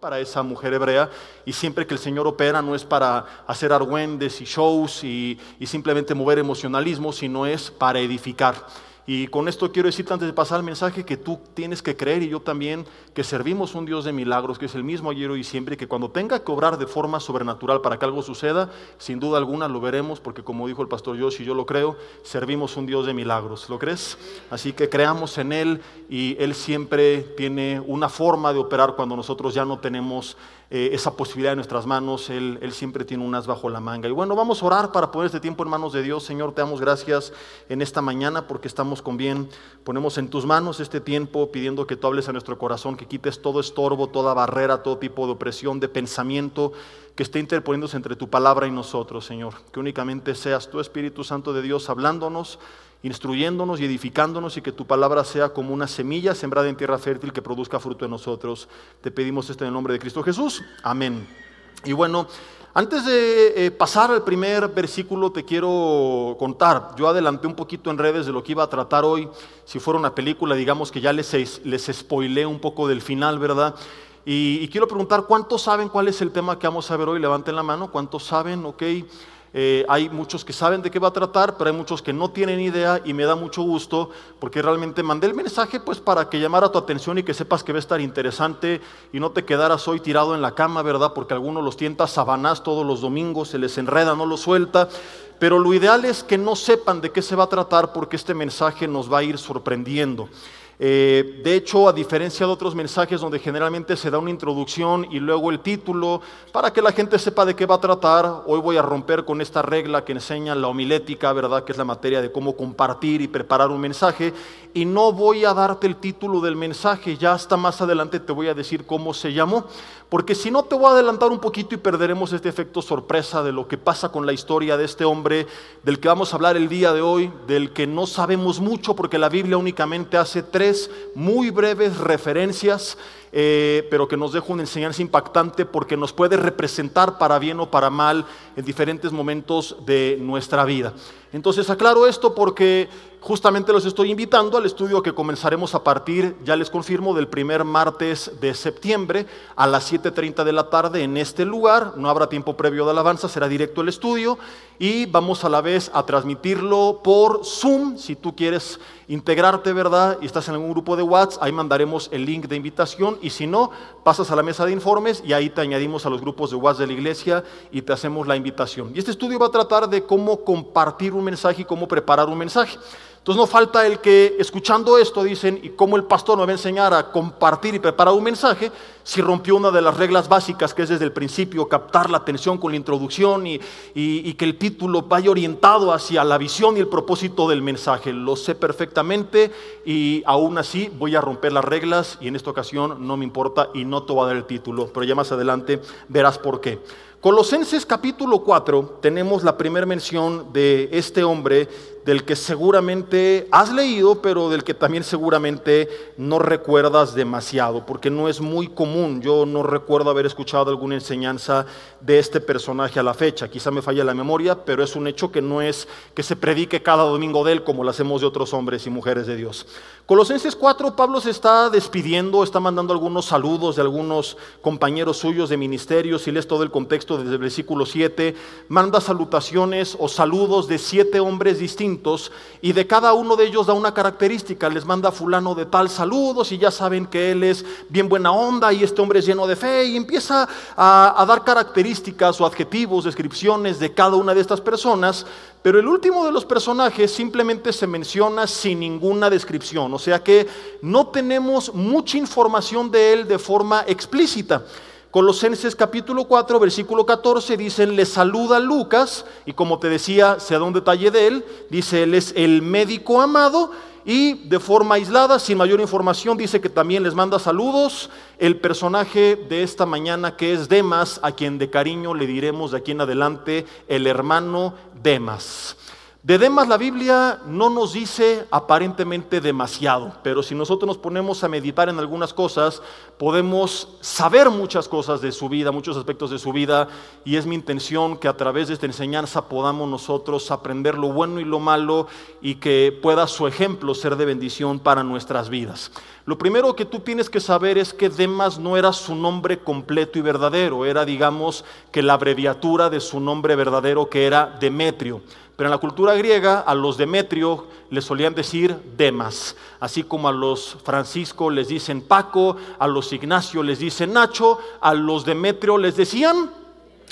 para esa mujer hebrea, y siempre que el Señor opera no es para hacer argüendes y shows y simplemente mover emocionalismo, sino es para edificar. Y con esto quiero decirte antes de pasar al mensaje que tú tienes que creer, y yo también, que servimos un Dios de milagros, que es el mismo ayer, hoy y siempre, y que cuando tenga que obrar de forma sobrenatural para que algo suceda, sin duda alguna lo veremos, porque como dijo el pastor Josh, y yo lo creo, servimos un Dios de milagros. ¿Lo crees? Así que creamos en Él, y Él siempre tiene una forma de operar cuando nosotros ya no tenemos esa posibilidad en nuestras manos. Él siempre tiene un as bajo la manga. Y bueno, vamos a orar para poner este tiempo en manos de Dios. Señor, te damos gracias en esta mañana porque estamos con bien. Ponemos en tus manos este tiempo pidiendo que tú hables a nuestro corazón, que quites todo estorbo, toda barrera, todo tipo de opresión, de pensamiento que esté interponiéndose entre tu palabra y nosotros, Señor. Que únicamente seas tu Espíritu Santo de Dios hablándonos, instruyéndonos y edificándonos, y que tu palabra sea como una semilla sembrada en tierra fértil que produzca fruto en nosotros. Te pedimos esto en el nombre de Cristo Jesús. Amén. Y bueno, antes de pasar al primer versículo te quiero contar. Yo adelanté un poquito en redes de lo que iba a tratar hoy. Si fuera una película, digamos que ya les spoileé un poco del final, ¿verdad? Y quiero preguntar, ¿cuántos saben cuál es el tema que vamos a ver hoy? Levanten la mano. ¿Cuántos saben? Ok. Hay muchos que saben de qué va a tratar, pero hay muchos que no tienen idea, y me da mucho gusto porque realmente mandé el mensaje pues para que llamara tu atención y que sepas que va a estar interesante y no te quedaras hoy tirado en la cama, ¿verdad? Porque algunos los tienta Sabanás todos los domingos, se les enreda, no los suelta. Pero lo ideal es que no sepan de qué se va a tratar, porque este mensaje nos va a ir sorprendiendo. De hecho, a diferencia de otros mensajes donde generalmente se da una introducción y luego el título para que la gente sepa de qué va a tratar, hoy voy a romper con esta regla que enseña la homilética, ¿verdad? Que es la materia de cómo compartir y preparar un mensaje, y no voy a darte el título del mensaje, ya hasta más adelante te voy a decir cómo se llamó, porque si no te voy a adelantar un poquito y perderemos este efecto sorpresa de lo que pasa con la historia de este hombre del que vamos a hablar el día de hoy, del que no sabemos mucho porque la Biblia únicamente hace 3 muy breves referencias, pero que nos deja una enseñanza impactante porque nos puede representar para bien o para mal en diferentes momentos de nuestra vida. Entonces aclaro esto porque justamente los estoy invitando al estudio que comenzaremos a partir, ya les confirmo, del primer martes de septiembre a las 7:30 de la tarde en este lugar. No habrá tiempo previo de alabanza, será directo el estudio, y vamos a la vez a transmitirlo por Zoom. Si tú quieres integrarte, ¿verdad? Y estás en algún grupo de WhatsApp, ahí mandaremos el link de invitación, y si no, pasas a la mesa de informes y ahí te añadimos a los grupos de WhatsApp de la iglesia y te hacemos la invitación. Y este estudio va a tratar de cómo compartir un mensaje y cómo preparar un mensaje. Entonces no falta el que escuchando esto dicen, ¿y cómo el pastor me va a enseñar a compartir y preparar un mensaje si rompió una de las reglas básicas, que es desde el principio captar la atención con la introducción y que el título vaya orientado hacia la visión y el propósito del mensaje? Lo sé perfectamente, y aún así voy a romper las reglas, y en esta ocasión no me importa y no te voy a dar el título, pero ya más adelante verás por qué. Colosenses capítulo 4 tenemos la primera mención de este hombre del que seguramente has leído, pero del que también seguramente no recuerdas demasiado, porque no es muy común. Yo no recuerdo haber escuchado alguna enseñanza de este personaje a la fecha. Quizá me falla la memoria, pero es un hecho que no es que se predique cada domingo de él como lo hacemos de otros hombres y mujeres de Dios. Colosenses 4, Pablo se está despidiendo, está mandando algunos saludos de algunos compañeros suyos de ministerio. Si lees todo el contexto desde el versículo 7, manda salutaciones o saludos de 7 hombres distintos, y de cada uno de ellos da una característica. Les manda fulano de tal saludos, y ya saben que él es bien buena onda y este hombre es lleno de fe, y empieza a dar características o adjetivos, descripciones de cada una de estas personas. Pero el último de los personajes simplemente se menciona sin ninguna descripción, o sea que no tenemos mucha información de él de forma explícita. Colosenses capítulo 4, versículo 14 dicen, le saluda Lucas, y como te decía, se da un detalle de él, dice, él es el médico amado, y de forma aislada, sin mayor información, dice que también les manda saludos el personaje de esta mañana, que es Demas, a quien de cariño le diremos de aquí en adelante el hermano Demas. De Demas la Biblia no nos dice aparentemente demasiado, pero si nosotros nos ponemos a meditar en algunas cosas, podemos saber muchas cosas de su vida, muchos aspectos de su vida, y es mi intención que a través de esta enseñanza podamos nosotros aprender lo bueno y lo malo y que pueda su ejemplo ser de bendición para nuestras vidas. Lo primero que tú tienes que saber es que Demas no era su nombre completo y verdadero, era, digamos, que la abreviatura de su nombre verdadero, que era Demetrio. Pero en la cultura griega a los Demetrio les solían decir Demas, así como a los Francisco les dicen Paco, a los Ignacio les dicen Nacho, a los Demetrio les decían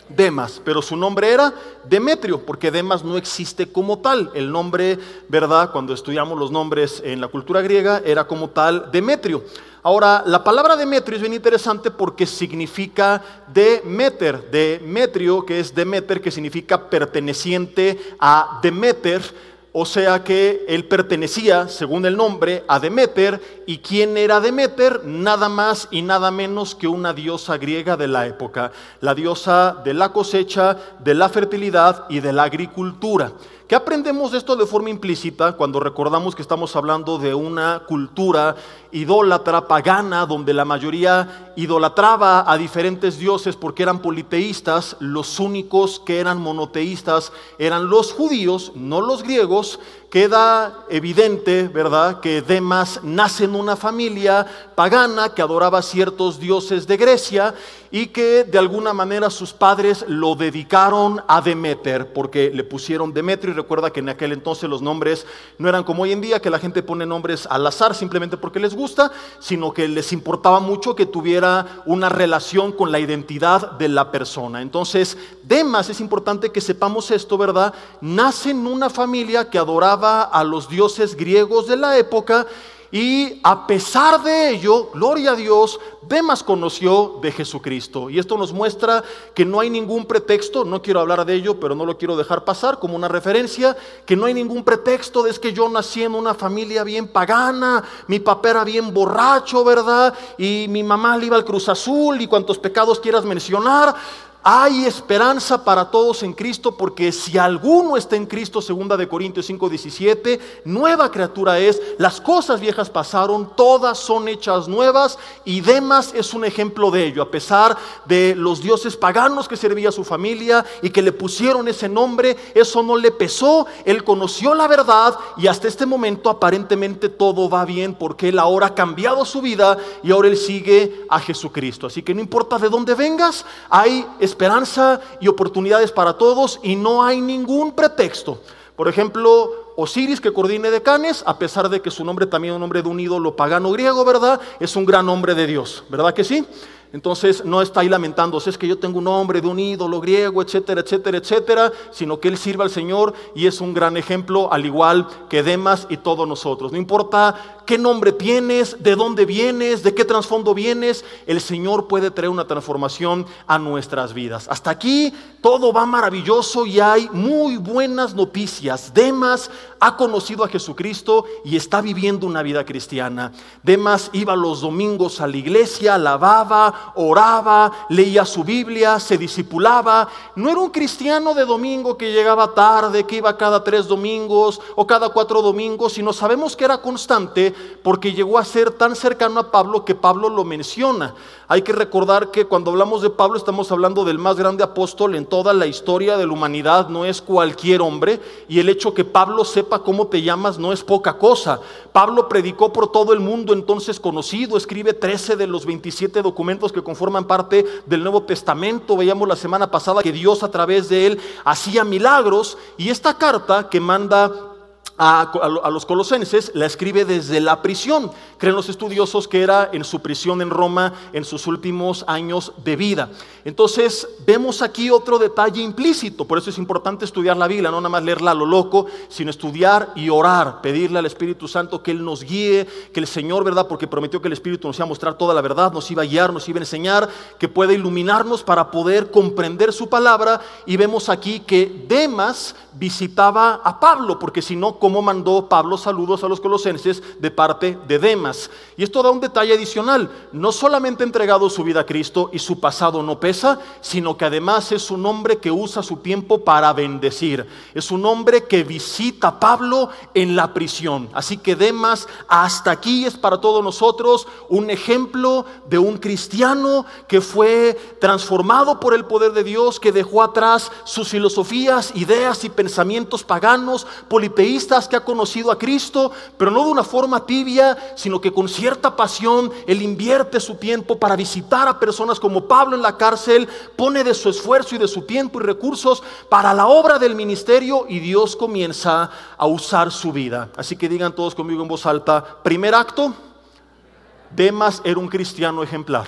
Demas, pero su nombre era Demetrio, porque Demas no existe como tal. El nombre, ¿verdad? Cuando estudiamos los nombres en la cultura griega, era como tal Demetrio. Ahora, la palabra Demetrio es bien interesante porque significa Demeter, Demetrio, que es Demeter, que significa perteneciente a Demeter. O sea que él pertenecía, según el nombre, a Demeter. ¿Y quién era Demeter? Nada más y nada menos que una diosa griega de la época, la diosa de la cosecha, de la fertilidad y de la agricultura. ¿Qué aprendemos de esto de forma implícita cuando recordamos que estamos hablando de una cultura idólatra, pagana, donde la mayoría idolatraba a diferentes dioses porque eran politeístas? Los únicos que eran monoteístas eran los judíos, no los griegos. Queda evidente, ¿verdad?, que Demas nace en una familia pagana que adoraba ciertos dioses de Grecia y que de alguna manera sus padres lo dedicaron a Demeter porque le pusieron Demetrio. Y recuerda que en aquel entonces los nombres no eran como hoy en día, que la gente pone nombres al azar simplemente porque les gusta, sino que les importaba mucho que tuviera una relación con la identidad de la persona. Entonces Demas, es importante que sepamos esto, ¿verdad?, nace en una familia que adoraba a los dioses griegos de la época, y a pesar de ello, gloria a Dios, Demas conoció de Jesucristo. Y esto nos muestra que no hay ningún pretexto. No quiero hablar de ello, pero no lo quiero dejar pasar como una referencia, que no hay ningún pretexto de es que yo nací en una familia bien pagana, mi papá era bien borracho, ¿verdad?, y mi mamá le iba al Cruz Azul, y cuantos pecados quieras mencionar. Hay esperanza para todos en Cristo, porque si alguno está en Cristo, 2 Corintios 5:17, nueva criatura es, las cosas viejas pasaron, todas son hechas nuevas, y Demas es un ejemplo de ello. A pesar de los dioses paganos que servía a su familia y que le pusieron ese nombre, eso no le pesó. Él conoció la verdad y hasta este momento aparentemente todo va bien, porque él ahora ha cambiado su vida y ahora él sigue a Jesucristo. Así que no importa de dónde vengas, hay esperanza y oportunidades para todos y no hay ningún pretexto. Por ejemplo, Osiris, que coordina decanes, a pesar de que su nombre también es un nombre de un ídolo pagano griego, ¿verdad?, es un gran hombre de Dios, ¿verdad que sí? Entonces no está ahí lamentándose, es que yo tengo un nombre de un ídolo griego, etcétera, etcétera, etcétera, sino que él sirve al Señor y es un gran ejemplo, al igual que Demas y todos nosotros. No importa qué nombre tienes, de dónde vienes, de qué trasfondo vienes, el Señor puede traer una transformación a nuestras vidas. Hasta aquí todo va maravilloso y hay muy buenas noticias. Demas ha conocido a Jesucristo y está viviendo una vida cristiana. Demas iba los domingos a la iglesia, alababa, oraba, leía su Biblia, se discipulaba. No era un cristiano de domingo que llegaba tarde, que iba cada 3 domingos o cada 4 domingos, sino sabemos que era constante porque llegó a ser tan cercano a Pablo que Pablo lo menciona. Hay que recordar que cuando hablamos de Pablo estamos hablando del más grande apóstol en toda la historia de la humanidad, no es cualquier hombre, y el hecho que Pablo sepa cómo te llamas no es poca cosa. Pablo predicó por todo el mundo entonces conocido, escribe 13 de los 27 documentos que conforman parte del Nuevo Testamento. Veíamos la semana pasada que Dios a través de él hacía milagros, y esta carta que manda a los colosenses la escribe desde la prisión. Creen los estudiosos que era en su prisión en Roma en sus últimos años de vida. Entonces vemos aquí otro detalle implícito. Por eso es importante estudiar la Biblia, no nada más leerla a lo loco, sino estudiar y orar, pedirle al Espíritu Santo que Él nos guíe, que el Señor, ¿verdad?, porque prometió que el Espíritu nos iba a mostrar toda la verdad, nos iba a guiar, nos iba a enseñar, que pueda iluminarnos para poder comprender su palabra. Y vemos aquí que Demas visitaba a Pablo, porque si no, cómo mandó Pablo saludos a los colosenses de parte de Demas. Y esto da un detalle adicional: no solamente ha entregado su vida a Cristo y su pasado no pesa, sino que además es un hombre que usa su tiempo para bendecir. Es un hombre que visita a Pablo en la prisión. Así que Demas hasta aquí es para todos nosotros un ejemplo de un cristiano que fue transformado por el poder de Dios, que dejó atrás sus filosofías, ideas y pensamientos paganos, politeístas, que ha conocido a Cristo, pero no de una forma tibia, sino que con cierta pasión él invierte su tiempo para visitar a personas como Pablo en la cárcel, pone de su esfuerzo y de su tiempo y recursos para la obra del ministerio, y Dios comienza a usar su vida. Así que digan todos conmigo en voz alta: primer acto, Demas era un cristiano ejemplar.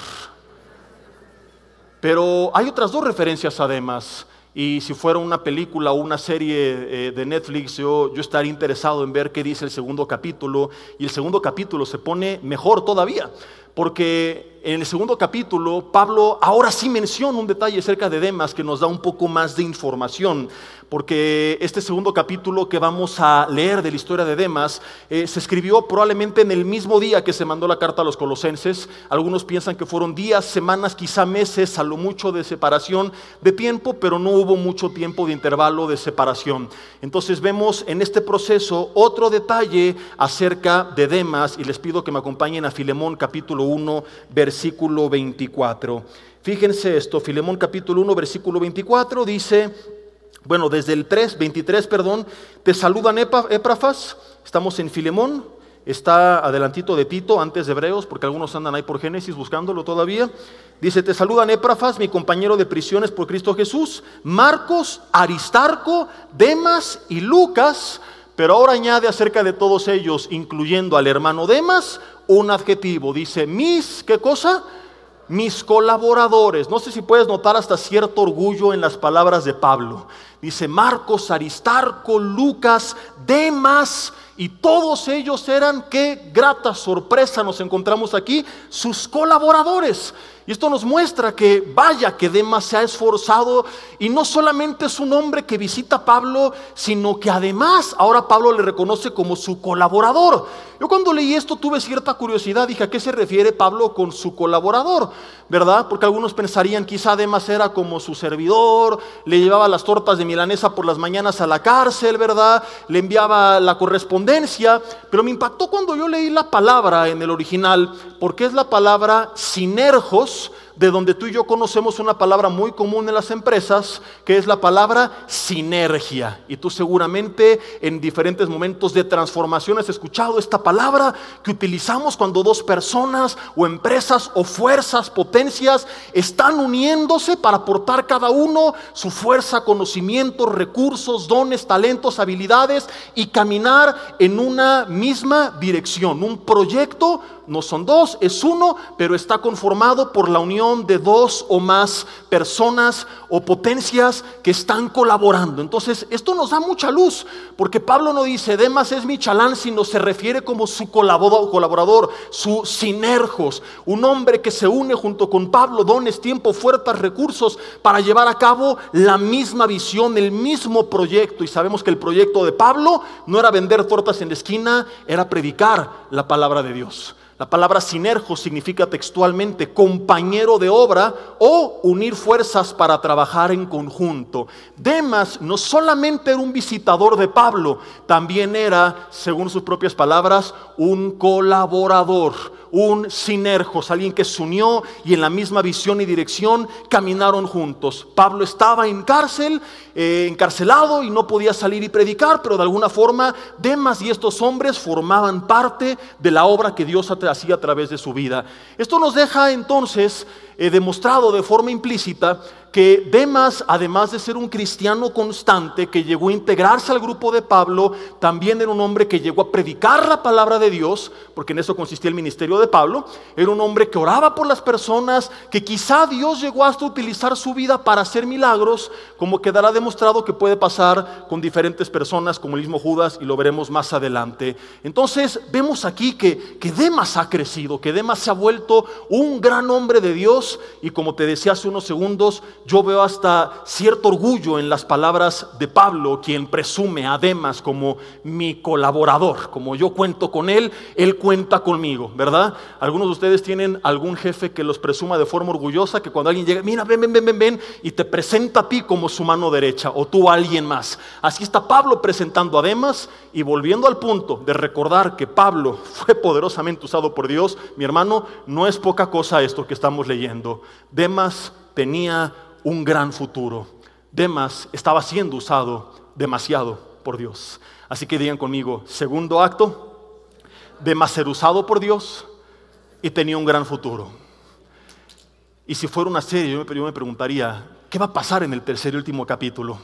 Pero hay otras dos referencias a Demas, y si fuera una película o una serie de Netflix, yo estaría interesado en ver qué dice el segundo capítulo. Y el segundo capítulo se pone mejor todavía, porque en el segundo capítulo Pablo ahora sí menciona un detalle acerca de Demas que nos da un poco más de información. Porque este segundo capítulo que vamos a leer de la historia de Demas se escribió probablemente en el mismo día que se mandó la carta a los colosenses. Algunos piensan que fueron días, semanas, quizá meses, a lo mucho de separación de tiempo, pero no hubo mucho tiempo de intervalo de separación. Entonces vemos en este proceso otro detalle acerca de Demas, y les pido que me acompañen a Filemón capítulo 1, versículo 24. Fíjense esto, Filemón capítulo 1, versículo 24 dice... Bueno, desde el 23, te saludan Epafras. Estamos en Filemón, está adelantito de Tito, antes de Hebreos, porque algunos andan ahí por Génesis buscándolo todavía. Dice: te saludan Epafras, mi compañero de prisiones por Cristo Jesús, Marcos, Aristarco, Demas y Lucas. Pero ahora añade acerca de todos ellos, incluyendo al hermano Demas, un adjetivo. Dice: mis, ¿qué cosa? Mis colaboradores. No sé si puedes notar hasta cierto orgullo en las palabras de Pablo. Dice: Marcos, Aristarco, Lucas, Demas, y todos ellos eran, qué grata sorpresa nos encontramos aquí, sus colaboradores. Y esto nos muestra que vaya que Demas se ha esforzado, y no solamente es un hombre que visita a Pablo, sino que además ahora Pablo le reconoce como su colaborador. Yo cuando leí esto tuve cierta curiosidad, dije: ¿a qué se refiere Pablo con su colaborador? ¿Verdad? Porque algunos pensarían quizá Demas era como su servidor, le llevaba las tortas de milanesa por las mañanas a la cárcel, ¿verdad? Le enviaba la correspondencia, pero me impactó cuando yo leí la palabra en el original, porque es la palabra sinergos, de donde tú y yo conocemos una palabra muy común en las empresas, que es la palabra sinergia. Y tú seguramente en diferentes momentos de transformación has escuchado esta palabra que utilizamos cuando dos personas o empresas o fuerzas, potencias, están uniéndose para aportar cada uno su fuerza, conocimientos, recursos, dones, talentos, habilidades, y caminar en una misma dirección. Un proyecto no son dos, es uno, pero está conformado por la unión de dos o más personas o potencias que están colaborando. Entonces esto nos da mucha luz, porque Pablo no dice Demas es mi chalán, sino se refiere como su colaborador, su sinergos, un hombre que se une junto con Pablo, dones, tiempo, fuerzas, recursos, para llevar a cabo la misma visión, el mismo proyecto. Y sabemos que el proyecto de Pablo no era vender tortas en la esquina, era predicar la palabra de Dios. La palabra sinergo significa textualmente compañero de obra o unir fuerzas para trabajar en conjunto. Demas no solamente era un visitador de Pablo, también era, según sus propias palabras, un colaborador, un sinergos, alguien que se unió y en la misma visión y dirección caminaron juntos. Pablo estaba en cárcel, encarcelado, y no podía salir y predicar, pero de alguna forma Demas y estos hombres formaban parte de la obra que Dios hacía a través de su vida. Esto nos deja entonces demostrado de forma implícita que Demas, además de ser un cristiano constante que llegó a integrarse al grupo de Pablo, también era un hombre que llegó a predicar la palabra de Dios, porque en eso consistía el ministerio de Pablo. Era un hombre que oraba por las personas, que quizá Dios llegó hasta utilizar su vida para hacer milagros, como quedará demostrado que puede pasar con diferentes personas, como el mismo Judas, y lo veremos más adelante. Entonces vemos aquí que Demas ha crecido, que Demas se ha vuelto un gran hombre de Dios, Dios, y como te decía hace unos segundos, yo veo hasta cierto orgullo en las palabras de Pablo, quien presume a Demas como mi colaborador. Como yo cuento con él, él cuenta conmigo, ¿verdad? Algunos de ustedes tienen algún jefe que los presuma de forma orgullosa, que cuando alguien llega, mira, ven, y te presenta a ti como su mano derecha, o tú a alguien más. Así está Pablo presentando a Demas, y volviendo al punto de recordar que Pablo fue poderosamente usado por Dios, mi hermano, no es poca cosa esto que estamos leyendo. Demas tenía un gran futuro. Demas estaba siendo usado demasiado por Dios. Así que digan conmigo, segundo acto, Demas ser usado por Dios y tenía un gran futuro. Y si fuera una serie, yo me preguntaría, ¿qué va a pasar en el tercer y último capítulo?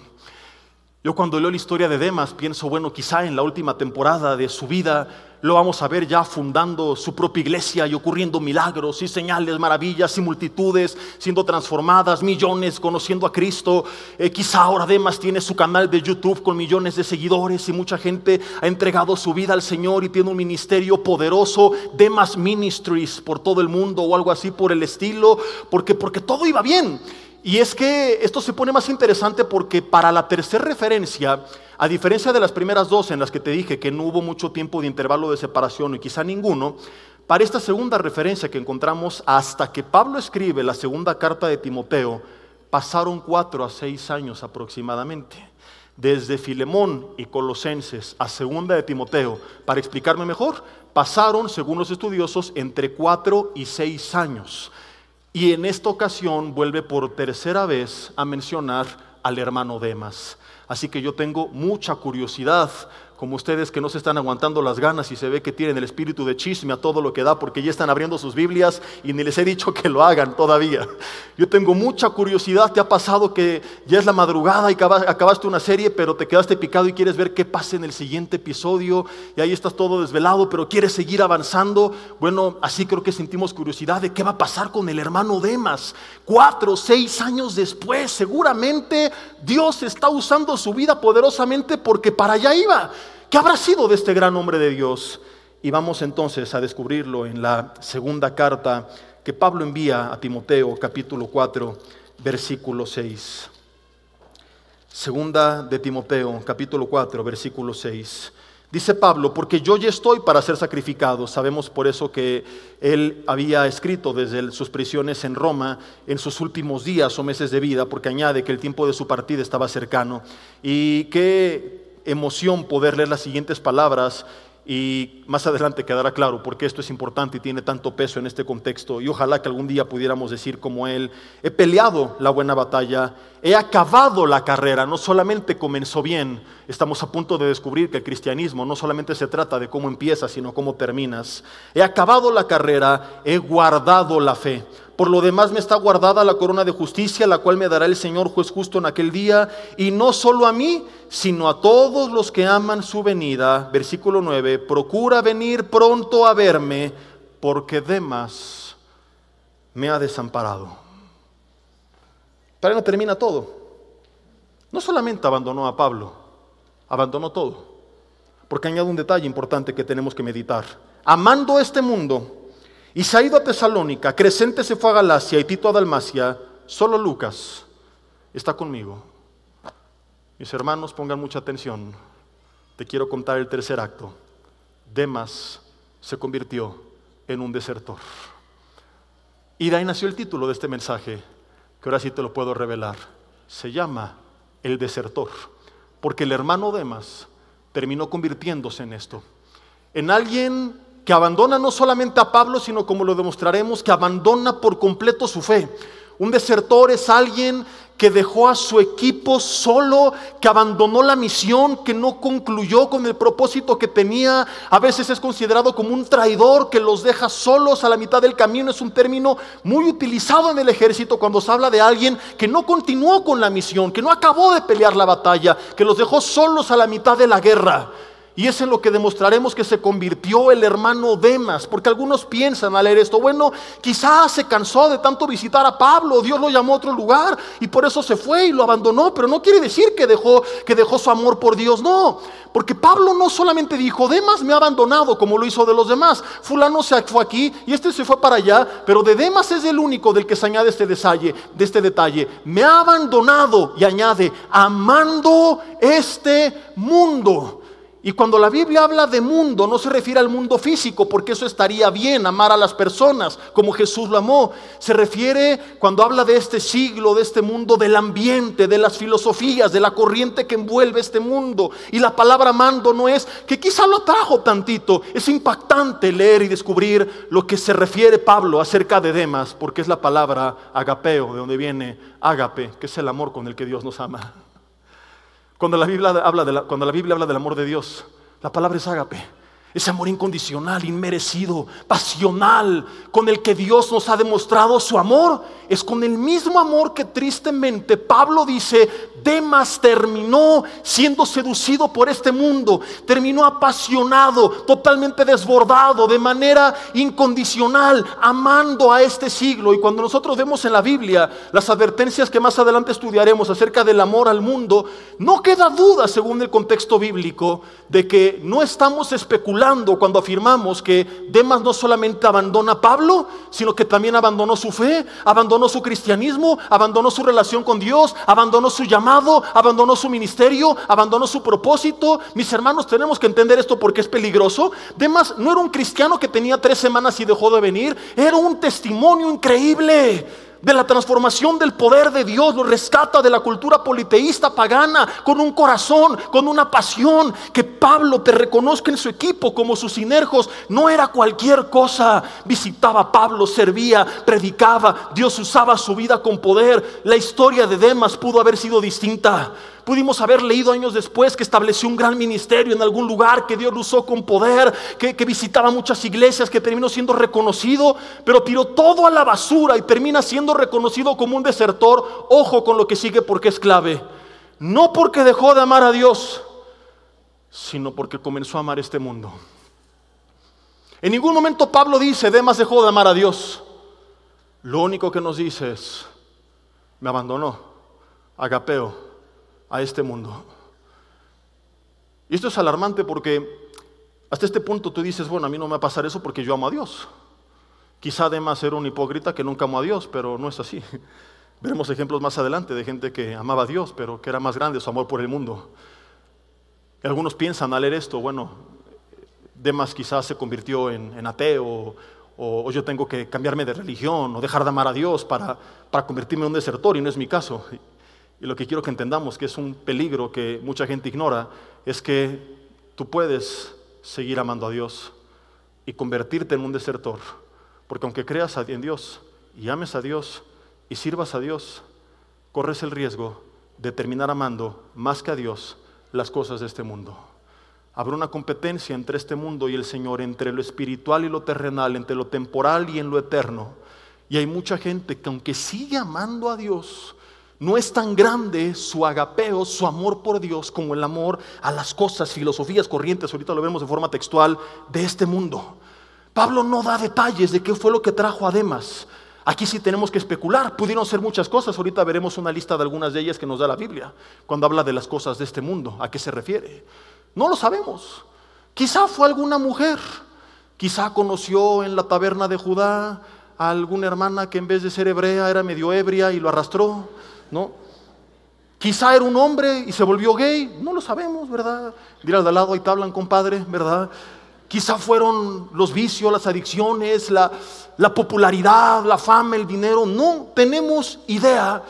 Yo cuando leo la historia de Demas pienso, bueno, quizá en la última temporada de su vida lo vamos a ver ya fundando su propia iglesia y ocurriendo milagros y señales, maravillas y multitudes siendo transformadas, millones conociendo a Cristo. Quizá ahora Demas tiene su canal de YouTube con millones de seguidores y mucha gente ha entregado su vida al Señor y tiene un ministerio poderoso, Demas Ministries por todo el mundo o algo así por el estilo, porque todo iba bien. Y es que esto se pone más interesante porque para la tercera referencia, a diferencia de las primeras dos en las que te dije que no hubo mucho tiempo de intervalo de separación y quizá ninguno, para esta segunda referencia que encontramos hasta que Pablo escribe la segunda carta de Timoteo, pasaron 4 a 6 años aproximadamente. Desde Filemón y Colosenses a segunda de Timoteo, para explicarme mejor, pasaron, según los estudiosos, entre 4 y 6 años. Y en esta ocasión vuelve por tercera vez a mencionar al hermano Demas. Así que yo tengo mucha curiosidad, como ustedes que no se están aguantando las ganas y se ve que tienen el espíritu de chisme a todo lo que da porque ya están abriendo sus Biblias y ni les he dicho que lo hagan todavía. Yo tengo mucha curiosidad. ¿Te ha pasado que ya es la madrugada y acabaste una serie pero te quedaste picado y quieres ver qué pasa en el siguiente episodio y ahí estás todo desvelado pero quieres seguir avanzando? Bueno, así creo que sentimos curiosidad de qué va a pasar con el hermano Demas. 4 o 6 años después, seguramente Dios está usando su vida poderosamente porque para allá iba. ¿Qué habrá sido de este gran hombre de Dios? Y vamos entonces a descubrirlo en la segunda carta que Pablo envía a Timoteo, capítulo 4, versículo 6. Segunda de Timoteo, capítulo 4, versículo 6. Dice Pablo, porque yo ya estoy para ser sacrificado. Sabemos por eso que él había escrito desde sus prisiones en Roma en sus últimos días o meses de vida, porque añade que el tiempo de su partida estaba cercano. Y qué emoción poder leer las siguientes palabras y más adelante quedará claro por qué esto es importante y tiene tanto peso en este contexto. Y ojalá que algún día pudiéramos decir como él: he peleado la buena batalla, he acabado la carrera. No solamente comenzó bien, estamos a punto de descubrir que el cristianismo no solamente se trata de cómo empiezas, sino cómo terminas. He acabado la carrera, he guardado la fe. Por lo demás me está guardada la corona de justicia, la cual me dará el Señor juez justo en aquel día, y no solo a mí, sino a todos los que aman su venida. Versículo 9, procura venir pronto a verme, porque Demas me ha desamparado. Pero ahí no termina todo. No solamente abandonó a Pablo, abandonó todo. Porque añade un detalle importante que tenemos que meditar. Amando este mundo, y se ha ido a Tesalónica, Crescente se fue a Galacia y Tito a Dalmacia, solo Lucas está conmigo. Mis hermanos, pongan mucha atención. Te quiero contar el tercer acto. Demas se convirtió en un desertor. Y de ahí nació el título de este mensaje, que ahora sí te lo puedo revelar. Se llama El Desertor, porque el hermano Demas terminó convirtiéndose en esto, en alguien que abandona no solamente a Pablo, sino, como lo demostraremos, que abandona por completo su fe. Un desertor es alguien que dejó a su equipo solo, que abandonó la misión, que no concluyó con el propósito que tenía. A veces es considerado como un traidor que los deja solos a la mitad del camino. Es un término muy utilizado en el ejército cuando se habla de alguien que no continuó con la misión, que no acabó de pelear la batalla, que los dejó solos a la mitad de la guerra. Y es en lo que demostraremos que se convirtió el hermano Demas. Porque algunos piensan al leer esto, bueno, quizás se cansó de tanto visitar a Pablo, Dios lo llamó a otro lugar y por eso se fue y lo abandonó. Pero no quiere decir que dejó su amor por Dios, no. Porque Pablo no solamente dijo, Demas me ha abandonado como lo hizo de los demás. Fulano se fue aquí y este se fue para allá, pero de Demas es el único del que se añade este detalle. Me ha abandonado, y añade, amando este mundo. Y cuando la Biblia habla de mundo, no se refiere al mundo físico, porque eso estaría bien, amar a las personas como Jesús lo amó. Se refiere, cuando habla de este siglo, de este mundo, del ambiente, de las filosofías, de la corriente que envuelve este mundo. Y la palabra amando no es, que quizá lo atrajo tantito. Es impactante leer y descubrir lo que se refiere Pablo acerca de Demas, porque es la palabra agapeo, de donde viene ágape, que es el amor con el que Dios nos ama. Cuando la Biblia habla del amor de Dios, la palabra es ágape. Ese amor incondicional, inmerecido, pasional, con el que Dios nos ha demostrado su amor, es con el mismo amor que tristemente Pablo dice, Demas terminó siendo seducido por este mundo, terminó apasionado, totalmente desbordado, de manera incondicional, amando a este siglo. Y cuando nosotros vemos en la Biblia las advertencias que más adelante estudiaremos acerca del amor al mundo, no queda duda, según el contexto bíblico, de que no estamos especulando cuando afirmamos que Demas no solamente abandona a Pablo, sino que también abandonó su fe, abandonó su cristianismo, abandonó su relación con Dios, abandonó su llamado, abandonó su ministerio, abandonó su propósito. Mis hermanos, tenemos que entender esto porque es peligroso. Demas no era un cristiano que tenía 3 semanas y dejó de venir, era un testimonio increíble de la transformación del poder de Dios. Lo rescata de la cultura politeísta pagana, con un corazón, con una pasión. Que Pablo te reconozca en su equipo como sus sinergos. No era cualquier cosa. Visitaba a Pablo, servía, predicaba. Dios usaba su vida con poder. La historia de Demas pudo haber sido distinta. Pudimos haber leído años después que estableció un gran ministerio en algún lugar, que Dios lo usó con poder, que visitaba muchas iglesias, que terminó siendo reconocido, pero tiró todo a la basura y termina siendo reconocido como un desertor. Ojo con lo que sigue, porque es clave. No porque dejó de amar a Dios, sino porque comenzó a amar este mundo. En ningún momento Pablo dice, Demas dejó de amar a Dios. Lo único que nos dice es, me abandonó, agapeo, a este mundo. Y esto es alarmante porque hasta este punto tú dices, bueno, a mí no me va a pasar eso porque yo amo a Dios. Quizá Demas era un hipócrita que nunca amó a Dios, pero no es así. Veremos ejemplos más adelante de gente que amaba a Dios, pero que era más grande su amor por el mundo. Y algunos piensan al leer esto, bueno, Demas quizás se convirtió en ateo, o yo tengo que cambiarme de religión o dejar de amar a Dios para convertirme en un desertor, y no es mi caso. Y lo que quiero que entendamos, que es un peligro que mucha gente ignora, es que tú puedes seguir amando a Dios y convertirte en un desertor. Porque aunque creas en Dios y ames a Dios y sirvas a Dios, corres el riesgo de terminar amando más que a Dios las cosas de este mundo. Habrá una competencia entre este mundo y el Señor, entre lo espiritual y lo terrenal, entre lo temporal y en lo eterno. Y hay mucha gente que aunque sigue amando a Dios, no es tan grande su agapeo, su amor por Dios, como el amor a las cosas, filosofías, corrientes, ahorita lo vemos de forma textual, de este mundo. Pablo no da detalles de qué fue lo que trajo a Demas. Aquí sí tenemos que especular, pudieron ser muchas cosas, ahorita veremos una lista de algunas de ellas que nos da la Biblia, cuando habla de las cosas de este mundo, ¿a qué se refiere? No lo sabemos. Quizá fue alguna mujer, quizá conoció en la taberna de Judá a alguna hermana que en vez de ser hebrea era medio ebria y lo arrastró, ¿no? Quizá era un hombre y se volvió gay, no lo sabemos, ¿verdad? Dile al de al lado, ahí te hablan, compadre, ¿verdad? Quizá fueron los vicios, las adicciones, la popularidad, la fama, el dinero. No tenemos idea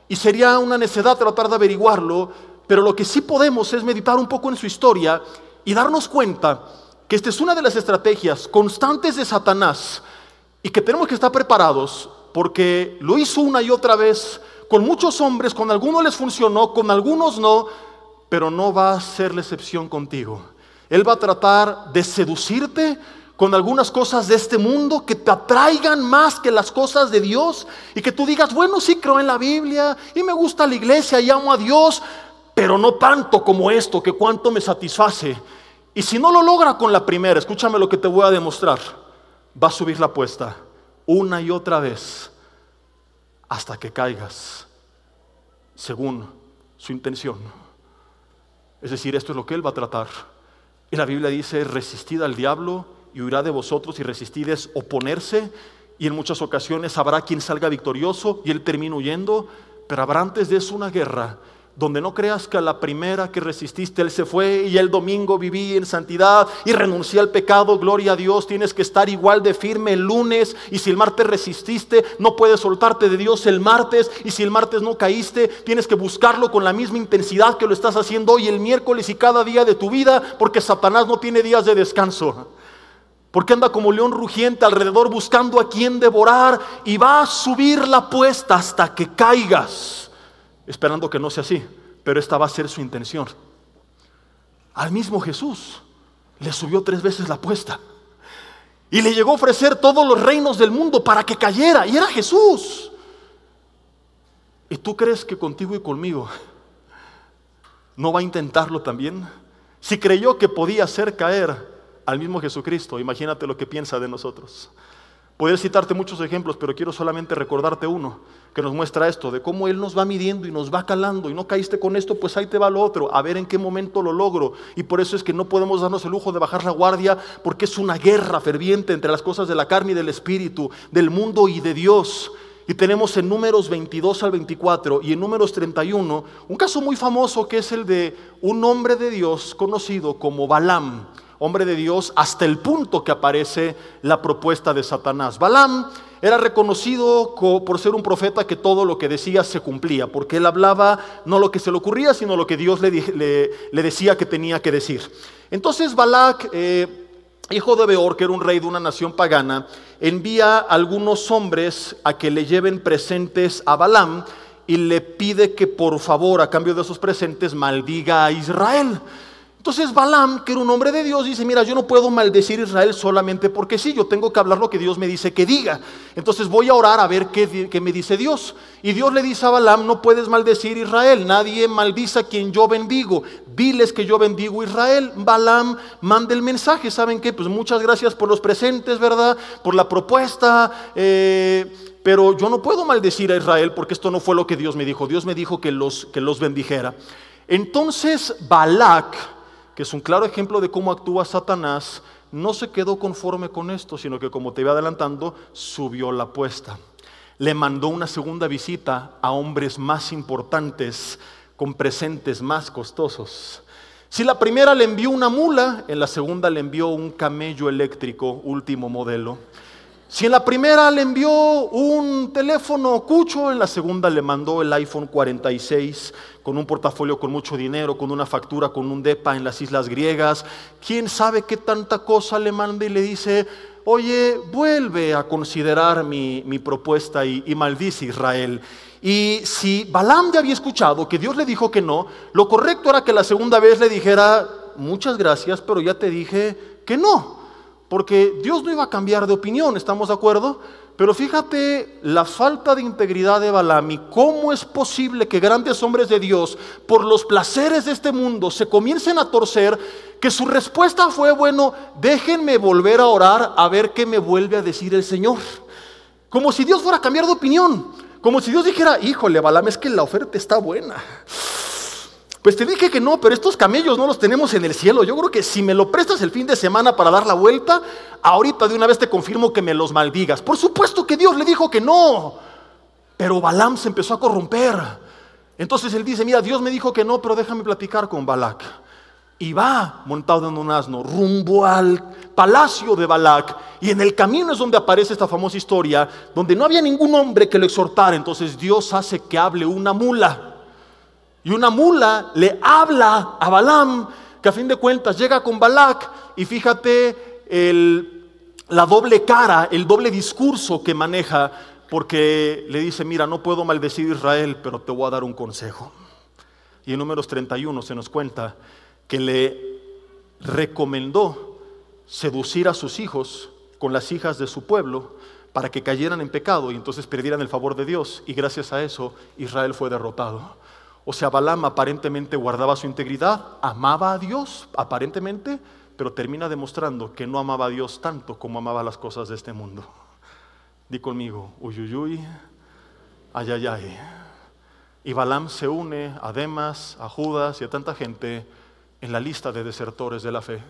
y sería una necedad tratar de averiguarlo, pero lo que sí podemos es meditar un poco en su historia y darnos cuenta que esta es una de las estrategias constantes de Satanás y que tenemos que estar preparados porque lo hizo una y otra vez con muchos hombres, con algunos les funcionó, con algunos no, pero no va a ser la excepción contigo. Él va a tratar de seducirte con algunas cosas de este mundo que te atraigan más que las cosas de Dios y que tú digas, bueno, sí creo en la Biblia y me gusta la iglesia y amo a Dios, pero no tanto como esto, que cuánto me satisface. Y si no lo logra con la primera, escúchame lo que te voy a demostrar, va a subir la apuesta una y otra vez hasta que caigas según su intención. Es decir, esto es lo que él va a tratar. Y la Biblia dice: resistid al diablo y huirá de vosotros. Y resistir es oponerse, y en muchas ocasiones habrá quien salga victorioso y él termina huyendo, pero habrá antes de eso una guerra donde no creas que a la primera que resististe él se fue y el domingo viví en santidad y renuncié al pecado. Gloria a Dios. Tienes que estar igual de firme el lunes, y si el martes resististe, no puedes soltarte de Dios el martes, y si el martes no caíste, tienes que buscarlo con la misma intensidad que lo estás haciendo hoy, el miércoles y cada día de tu vida, porque Satanás no tiene días de descanso. Porque anda como león rugiente alrededor buscando a quien devorar, y va a subir la apuesta hasta que caigas, esperando que no sea así, pero esta va a ser su intención. Al mismo Jesús le subió 3 veces la apuesta y le llegó a ofrecer todos los reinos del mundo para que cayera, y era Jesús. ¿Y tú crees que contigo y conmigo no va a intentarlo también? Si creyó que podía hacer caer al mismo Jesucristo, imagínate lo que piensa de nosotros. Podría citarte muchos ejemplos, pero quiero solamente recordarte uno que nos muestra esto, de cómo Él nos va midiendo y nos va calando. Y no caíste con esto, pues ahí te va lo otro, a ver en qué momento lo logro. Y por eso es que no podemos darnos el lujo de bajar la guardia, porque es una guerra ferviente entre las cosas de la carne y del espíritu, del mundo y de Dios. Y tenemos en Números 22 al 24 y en Números 31 un caso muy famoso, que es el de un hombre de Dios conocido como Balaam. Hombre de Dios hasta el punto que aparece la propuesta de Satanás. Balaam era reconocido por ser un profeta que todo lo que decía se cumplía, porque él hablaba no lo que se le ocurría, sino lo que Dios le decía que tenía que decir. Entonces Balac, hijo de Beor, que era un rey de una nación pagana, envía a algunos hombres a que le lleven presentes a Balaam, y le pide que por favor, a cambio de esos presentes, maldiga a Israel. Entonces Balaam, que era un hombre de Dios, dice: mira, yo no puedo maldecir a Israel solamente porque sí, yo tengo que hablar lo que Dios me dice que diga. Entonces voy a orar a ver qué me dice Dios. Y Dios le dice a Balaam: no puedes maldecir a Israel, nadie maldice a quien yo bendigo, diles que yo bendigo a Israel. Balaam manda el mensaje: ¿saben qué? Pues muchas gracias por los presentes, ¿verdad? Por la propuesta, pero yo no puedo maldecir a Israel porque esto no fue lo que Dios me dijo. Dios me dijo que los bendijera. Entonces Balac, que es un claro ejemplo de cómo actúa Satanás, no se quedó conforme con esto, sino que, como te iba adelantando, subió la apuesta. Le mandó una segunda visita a hombres más importantes, con presentes más costosos. Si la primera le envió una mula, en la segunda le envió un camello eléctrico último modelo. Si en la primera le envió un teléfono cucho, en la segunda le mandó el iPhone 46 con un portafolio con mucho dinero, con una factura, con un depa en las islas griegas. ¿Quién sabe qué tanta cosa le manda? Y le dice: oye, vuelve a considerar mi propuesta y maldice a Israel. Y si Balaam ya había escuchado que Dios le dijo que no, lo correcto era que la segunda vez le dijera: muchas gracias, pero ya te dije que no. Porque Dios no iba a cambiar de opinión, ¿estamos de acuerdo? Pero fíjate la falta de integridad de Balaam, y cómo es posible que grandes hombres de Dios, por los placeres de este mundo, se comiencen a torcer, que su respuesta fue: bueno, déjenme volver a orar a ver qué me vuelve a decir el Señor. Como si Dios fuera a cambiar de opinión, como si Dios dijera: híjole, Balaam, es que la oferta está buena. Pues te dije que no, pero estos camellos no los tenemos en el cielo. Yo creo que si me lo prestas el fin de semana para dar la vuelta, ahorita de una vez te confirmo que me los maldigas. Por supuesto que Dios le dijo que no, pero Balaam se empezó a corromper. Entonces él dice: mira, Dios me dijo que no, pero déjame platicar con Balac. Y va montado en un asno rumbo al palacio de Balac, y en el camino es donde aparece esta famosa historia, donde no había ningún hombre que lo exhortara. Entonces Dios hace que hable una mula. Y una mula le habla a Balaam, que a fin de cuentas llega con Balac. Y fíjate la doble cara, el doble discurso que maneja, porque le dice: mira, no puedo maldecir a Israel, pero te voy a dar un consejo. Y en Números 31 se nos cuenta que le recomendó seducir a sus hijos con las hijas de su pueblo para que cayeran en pecado y entonces perdieran el favor de Dios, y gracias a eso Israel fue derrotado. O sea, Balaam aparentemente guardaba su integridad, amaba a Dios, aparentemente, pero termina demostrando que no amaba a Dios tanto como amaba las cosas de este mundo. Di conmigo, uyuyuy, ayayay. Y Balaam se une a Demas, a Judas y a tanta gente en la lista de desertores de la fe,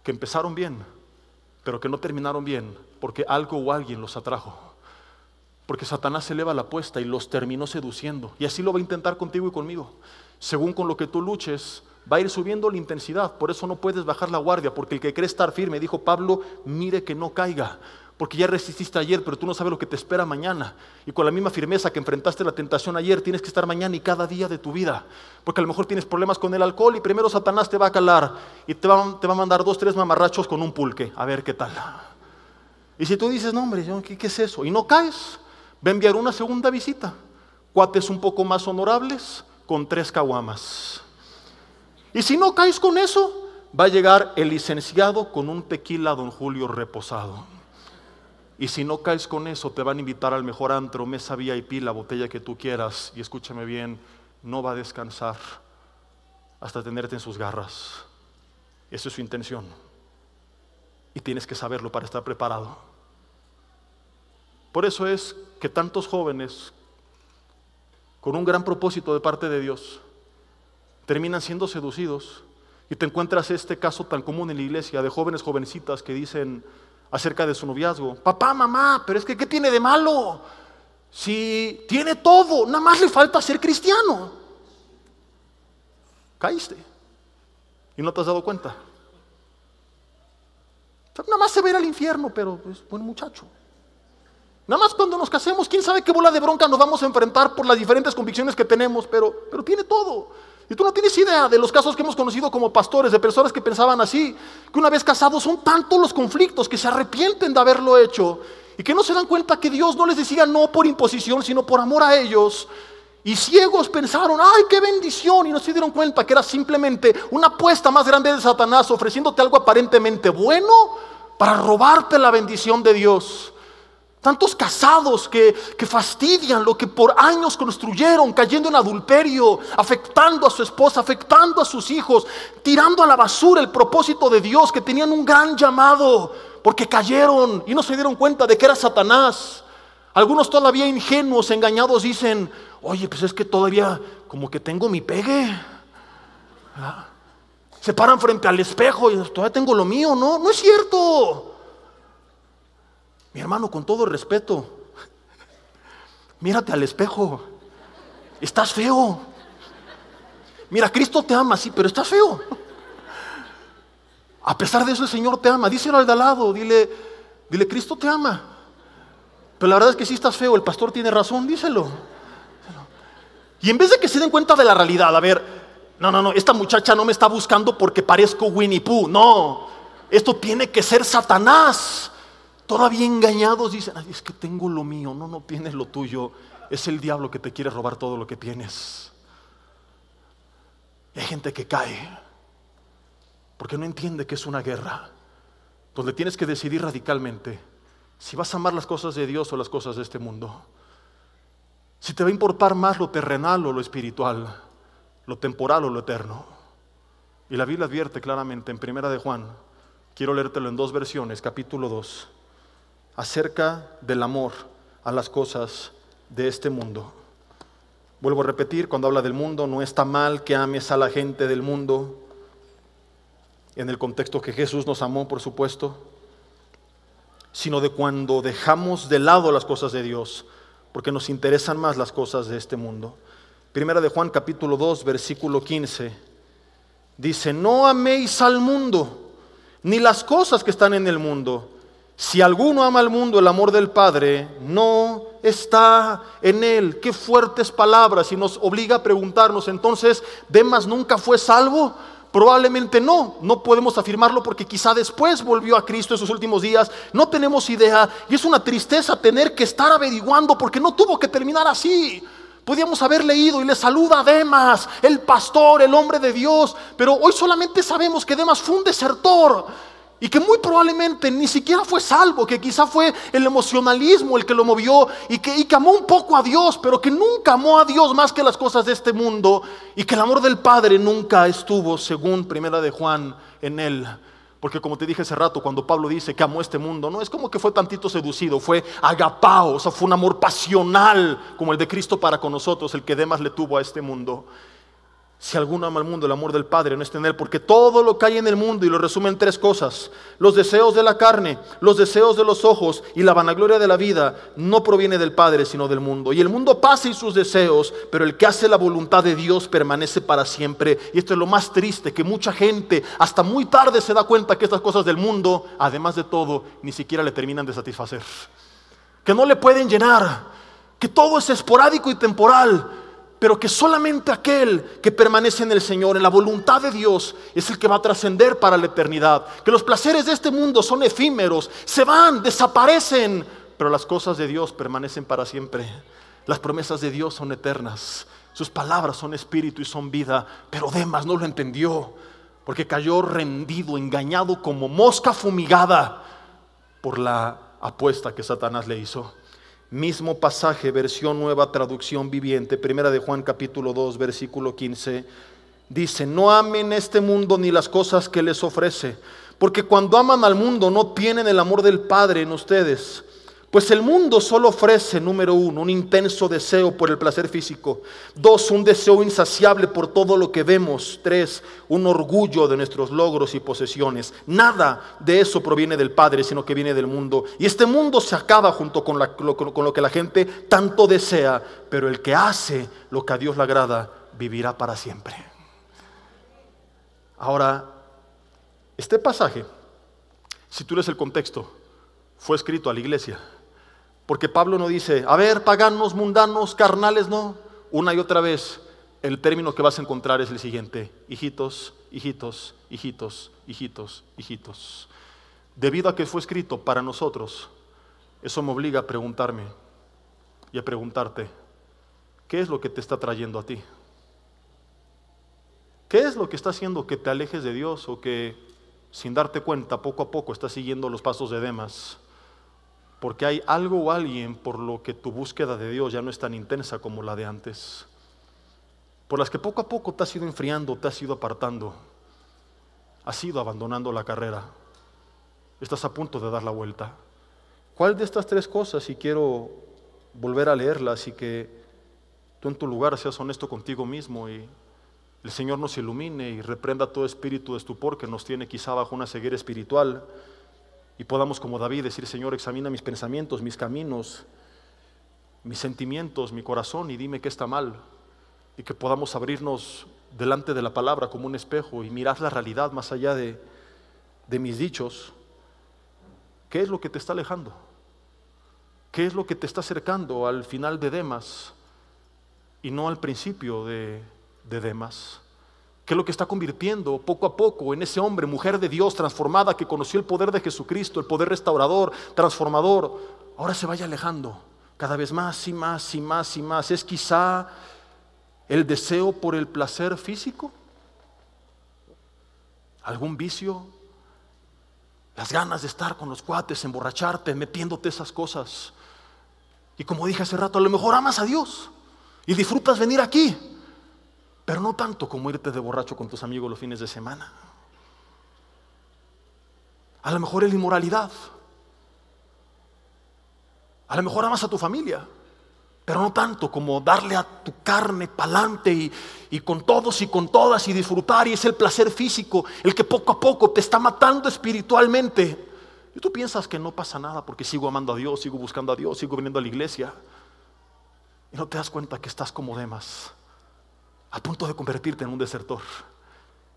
que empezaron bien, pero que no terminaron bien, porque algo o alguien los atrajo. Porque Satanás eleva la apuesta y los terminó seduciendo. Y así lo va a intentar contigo y conmigo. Según con lo que tú luches, va a ir subiendo la intensidad. Por eso no puedes bajar la guardia, porque el que cree estar firme, dijo Pablo, mire que no caiga. Porque ya resististe ayer, pero tú no sabes lo que te espera mañana. Y con la misma firmeza que enfrentaste la tentación ayer, tienes que estar mañana y cada día de tu vida. Porque a lo mejor tienes problemas con el alcohol y primero Satanás te va a calar y te va a mandar 2, 3 mamarrachos con un pulque. A ver qué tal. Y si tú dices, no hombre, ¿qué es eso? Y no caes, va a enviar una segunda visita. Cuates un poco más honorables con 3 caguamas. Y si no caes con eso, va a llegar el licenciado con un tequila Don Julio reposado. Y si no caes con eso, te van a invitar al mejor antro, mesa VIP, la botella que tú quieras. Y escúchame bien, no va a descansar hasta tenerte en sus garras. Esa es su intención. Y tienes que saberlo para estar preparado. Por eso es que tantos jóvenes, con un gran propósito de parte de Dios, terminan siendo seducidos. Y te encuentras este caso tan común en la iglesia de jóvenes, jovencitas que dicen acerca de su noviazgo, papá, mamá, pero es que ¿qué tiene de malo? Si tiene todo, nada más le falta ser cristiano. Caíste y no te has dado cuenta. Nada más se va a ir al infierno, pero es buen muchacho. Nada más cuando nos casemos, quién sabe qué bola de bronca nos vamos a enfrentar por las diferentes convicciones que tenemos, pero tiene todo. Y tú no tienes idea de los casos que hemos conocido como pastores, de personas que pensaban así, que una vez casados son tantos los conflictos que se arrepienten de haberlo hecho y que no se dan cuenta que Dios no les decía no por imposición, sino por amor a ellos. Y ciegos pensaron, ¡ay, qué bendición! Y no se dieron cuenta que era simplemente una apuesta más grande de Satanás ofreciéndote algo aparentemente bueno para robarte la bendición de Dios. Tantos casados que fastidian lo que por años construyeron, cayendo en adulterio, afectando a su esposa, afectando a sus hijos, tirando a la basura el propósito de Dios, que tenían un gran llamado, porque cayeron y no se dieron cuenta de que era Satanás. Algunos todavía ingenuos, engañados, dicen, oye, pues es que todavía como que tengo mi pegue. Se paran frente al espejo y todavía tengo lo mío. No, no es cierto. Mi hermano, con todo respeto, mírate al espejo. Estás feo. Mira, Cristo te ama, sí, pero estás feo. A pesar de eso, el Señor te ama. Díselo al de al lado, dile, Cristo te ama. Pero la verdad es que sí estás feo, el pastor tiene razón, díselo. Y en vez de que se den cuenta de la realidad, a ver, no, esta muchacha no me está buscando porque parezco Winnie Pooh. No, esto tiene que ser Satanás. Todavía engañados dicen, ay, es que tengo lo mío. No tienes lo tuyo. Es el diablo que te quiere robar todo lo que tienes. Y hay gente que cae porque no entiende que es una guerra donde tienes que decidir radicalmente si vas a amar las cosas de Dios o las cosas de este mundo. Si te va a importar más lo terrenal o lo espiritual, lo temporal o lo eterno. Y la Biblia advierte claramente en 1 de Juan, quiero leértelo en 2 versiones, capítulo 2, acerca del amor a las cosas de este mundo. Vuelvo a repetir, cuando habla del mundo, no está mal que ames a la gente del mundo, en el contexto que Jesús nos amó, por supuesto, sino de cuando dejamos de lado las cosas de Dios, porque nos interesan más las cosas de este mundo. 1 de Juan, capítulo 2, versículo 15, dice, no améis al mundo, ni las cosas que están en el mundo. Si alguno ama al mundo, el amor del Padre no está en él. Qué fuertes palabras, y nos obliga a preguntarnos, entonces, ¿Demas nunca fue salvo? Probablemente no podemos afirmarlo porque quizá después volvió a Cristo en sus últimos días, no tenemos idea, y es una tristeza tener que estar averiguando porque no tuvo que terminar así. Podíamos haber leído y le saluda a Demas, el pastor, el hombre de Dios, pero hoy solamente sabemos que Demas fue un desertor. y que muy probablemente ni siquiera fue salvo, que quizá fue el emocionalismo el que lo movió y que amó un poco a Dios, pero que nunca amó a Dios más que las cosas de este mundo, y que el amor del Padre nunca estuvo, según Primera de Juan, en él. Porque como te dije hace rato, cuando Pablo dice que amó este mundo, no es como que fue tantito seducido, fue agapao, o sea, fue un amor pasional como el de Cristo para con nosotros, el que Demas le tuvo a este mundo. Si alguno ama al mundo, el amor del Padre no está en él, porque todo lo que hay en el mundo, y lo resume en tres cosas: los deseos de la carne, los deseos de los ojos y la vanagloria de la vida, no proviene del Padre sino del mundo. Y el mundo pasa y sus deseos, pero el que hace la voluntad de Dios permanece para siempre. Y esto es lo más triste, que mucha gente hasta muy tarde se da cuenta que estas cosas del mundo, además de todo, ni siquiera le terminan de satisfacer, que no le pueden llenar, que todo es esporádico y temporal, pero que solamente aquel que permanece en el Señor, en la voluntad de Dios, es el que va a trascender para la eternidad. Que los placeres de este mundo son efímeros, se van, desaparecen, pero las cosas de Dios permanecen para siempre. Las promesas de Dios son eternas, sus palabras son espíritu y son vida. Pero Demas no lo entendió, porque cayó rendido, engañado como mosca fumigada por la apuesta que Satanás le hizo. Mismo pasaje, versión Nueva Traducción Viviente, Primera de Juan capítulo 2, versículo 15, dice: no amen este mundo ni las cosas que les ofrece, porque cuando aman al mundo no tienen el amor del Padre en ustedes. Pues el mundo solo ofrece, número 1, un intenso deseo por el placer físico; 2, un deseo insaciable por todo lo que vemos; 3, un orgullo de nuestros logros y posesiones. Nada de eso proviene del Padre, sino que viene del mundo. Y este mundo se acaba junto con lo que la gente tanto desea, pero el que hace lo que a Dios le agrada vivirá para siempre. Ahora, este pasaje, si tú lees el contexto, fue escrito a la iglesia. Porque Pablo no dice: a ver, paganos, mundanos, carnales, no. Una y otra vez el término que vas a encontrar es el siguiente: hijitos, hijitos, hijitos, hijitos, hijitos. Debido a que fue escrito para nosotros, eso me obliga a preguntarme y a preguntarte: ¿qué es lo que te está trayendo a ti? ¿Qué es lo que está haciendo que te alejes de Dios, o que sin darte cuenta poco a poco estás siguiendo los pasos de Demas? Porque hay algo o alguien por lo que tu búsqueda de Dios ya no es tan intensa como la de antes, por las que poco a poco te has ido enfriando, te has ido apartando, has ido abandonando la carrera, estás a punto de dar la vuelta. ¿Cuál de estas tres cosas? Y quiero volver a leerlas, y que tú en tu lugar seas honesto contigo mismo, y el Señor nos ilumine y reprenda todo espíritu de estupor que nos tiene quizá bajo una ceguera espiritual, y podamos, como David, decir: Señor, examina mis pensamientos, mis caminos, mis sentimientos, mi corazón, y dime qué está mal. Y que podamos abrirnos delante de la palabra como un espejo y mirar la realidad más allá de mis dichos. ¿Qué es lo que te está alejando? ¿Qué es lo que te está acercando al final de Demas y no al principio de Demas? ¿Qué es lo que está convirtiendo poco a poco en ese hombre, mujer de Dios transformada, que conoció el poder de Jesucristo, el poder restaurador, transformador? Ahora se vaya alejando cada vez más y más y más y más. ¿Es quizá el deseo por el placer físico? ¿Algún vicio? Las ganas de estar con los cuates, emborracharte, metiéndote esas cosas. Y como dije hace rato, a lo mejor amas a Dios y disfrutas venir aquí, pero no tanto como irte de borracho con tus amigos los fines de semana. A lo mejor es la inmoralidad. A lo mejor amas a tu familia, pero no tanto como darle a tu carne pa'lante y con todos y con todas y disfrutar, y es el placer físico el que poco a poco te está matando espiritualmente. Y tú piensas que no pasa nada porque sigo amando a Dios, sigo buscando a Dios, sigo viniendo a la iglesia, y no te das cuenta que estás como Demas, a punto de convertirte en un desertor.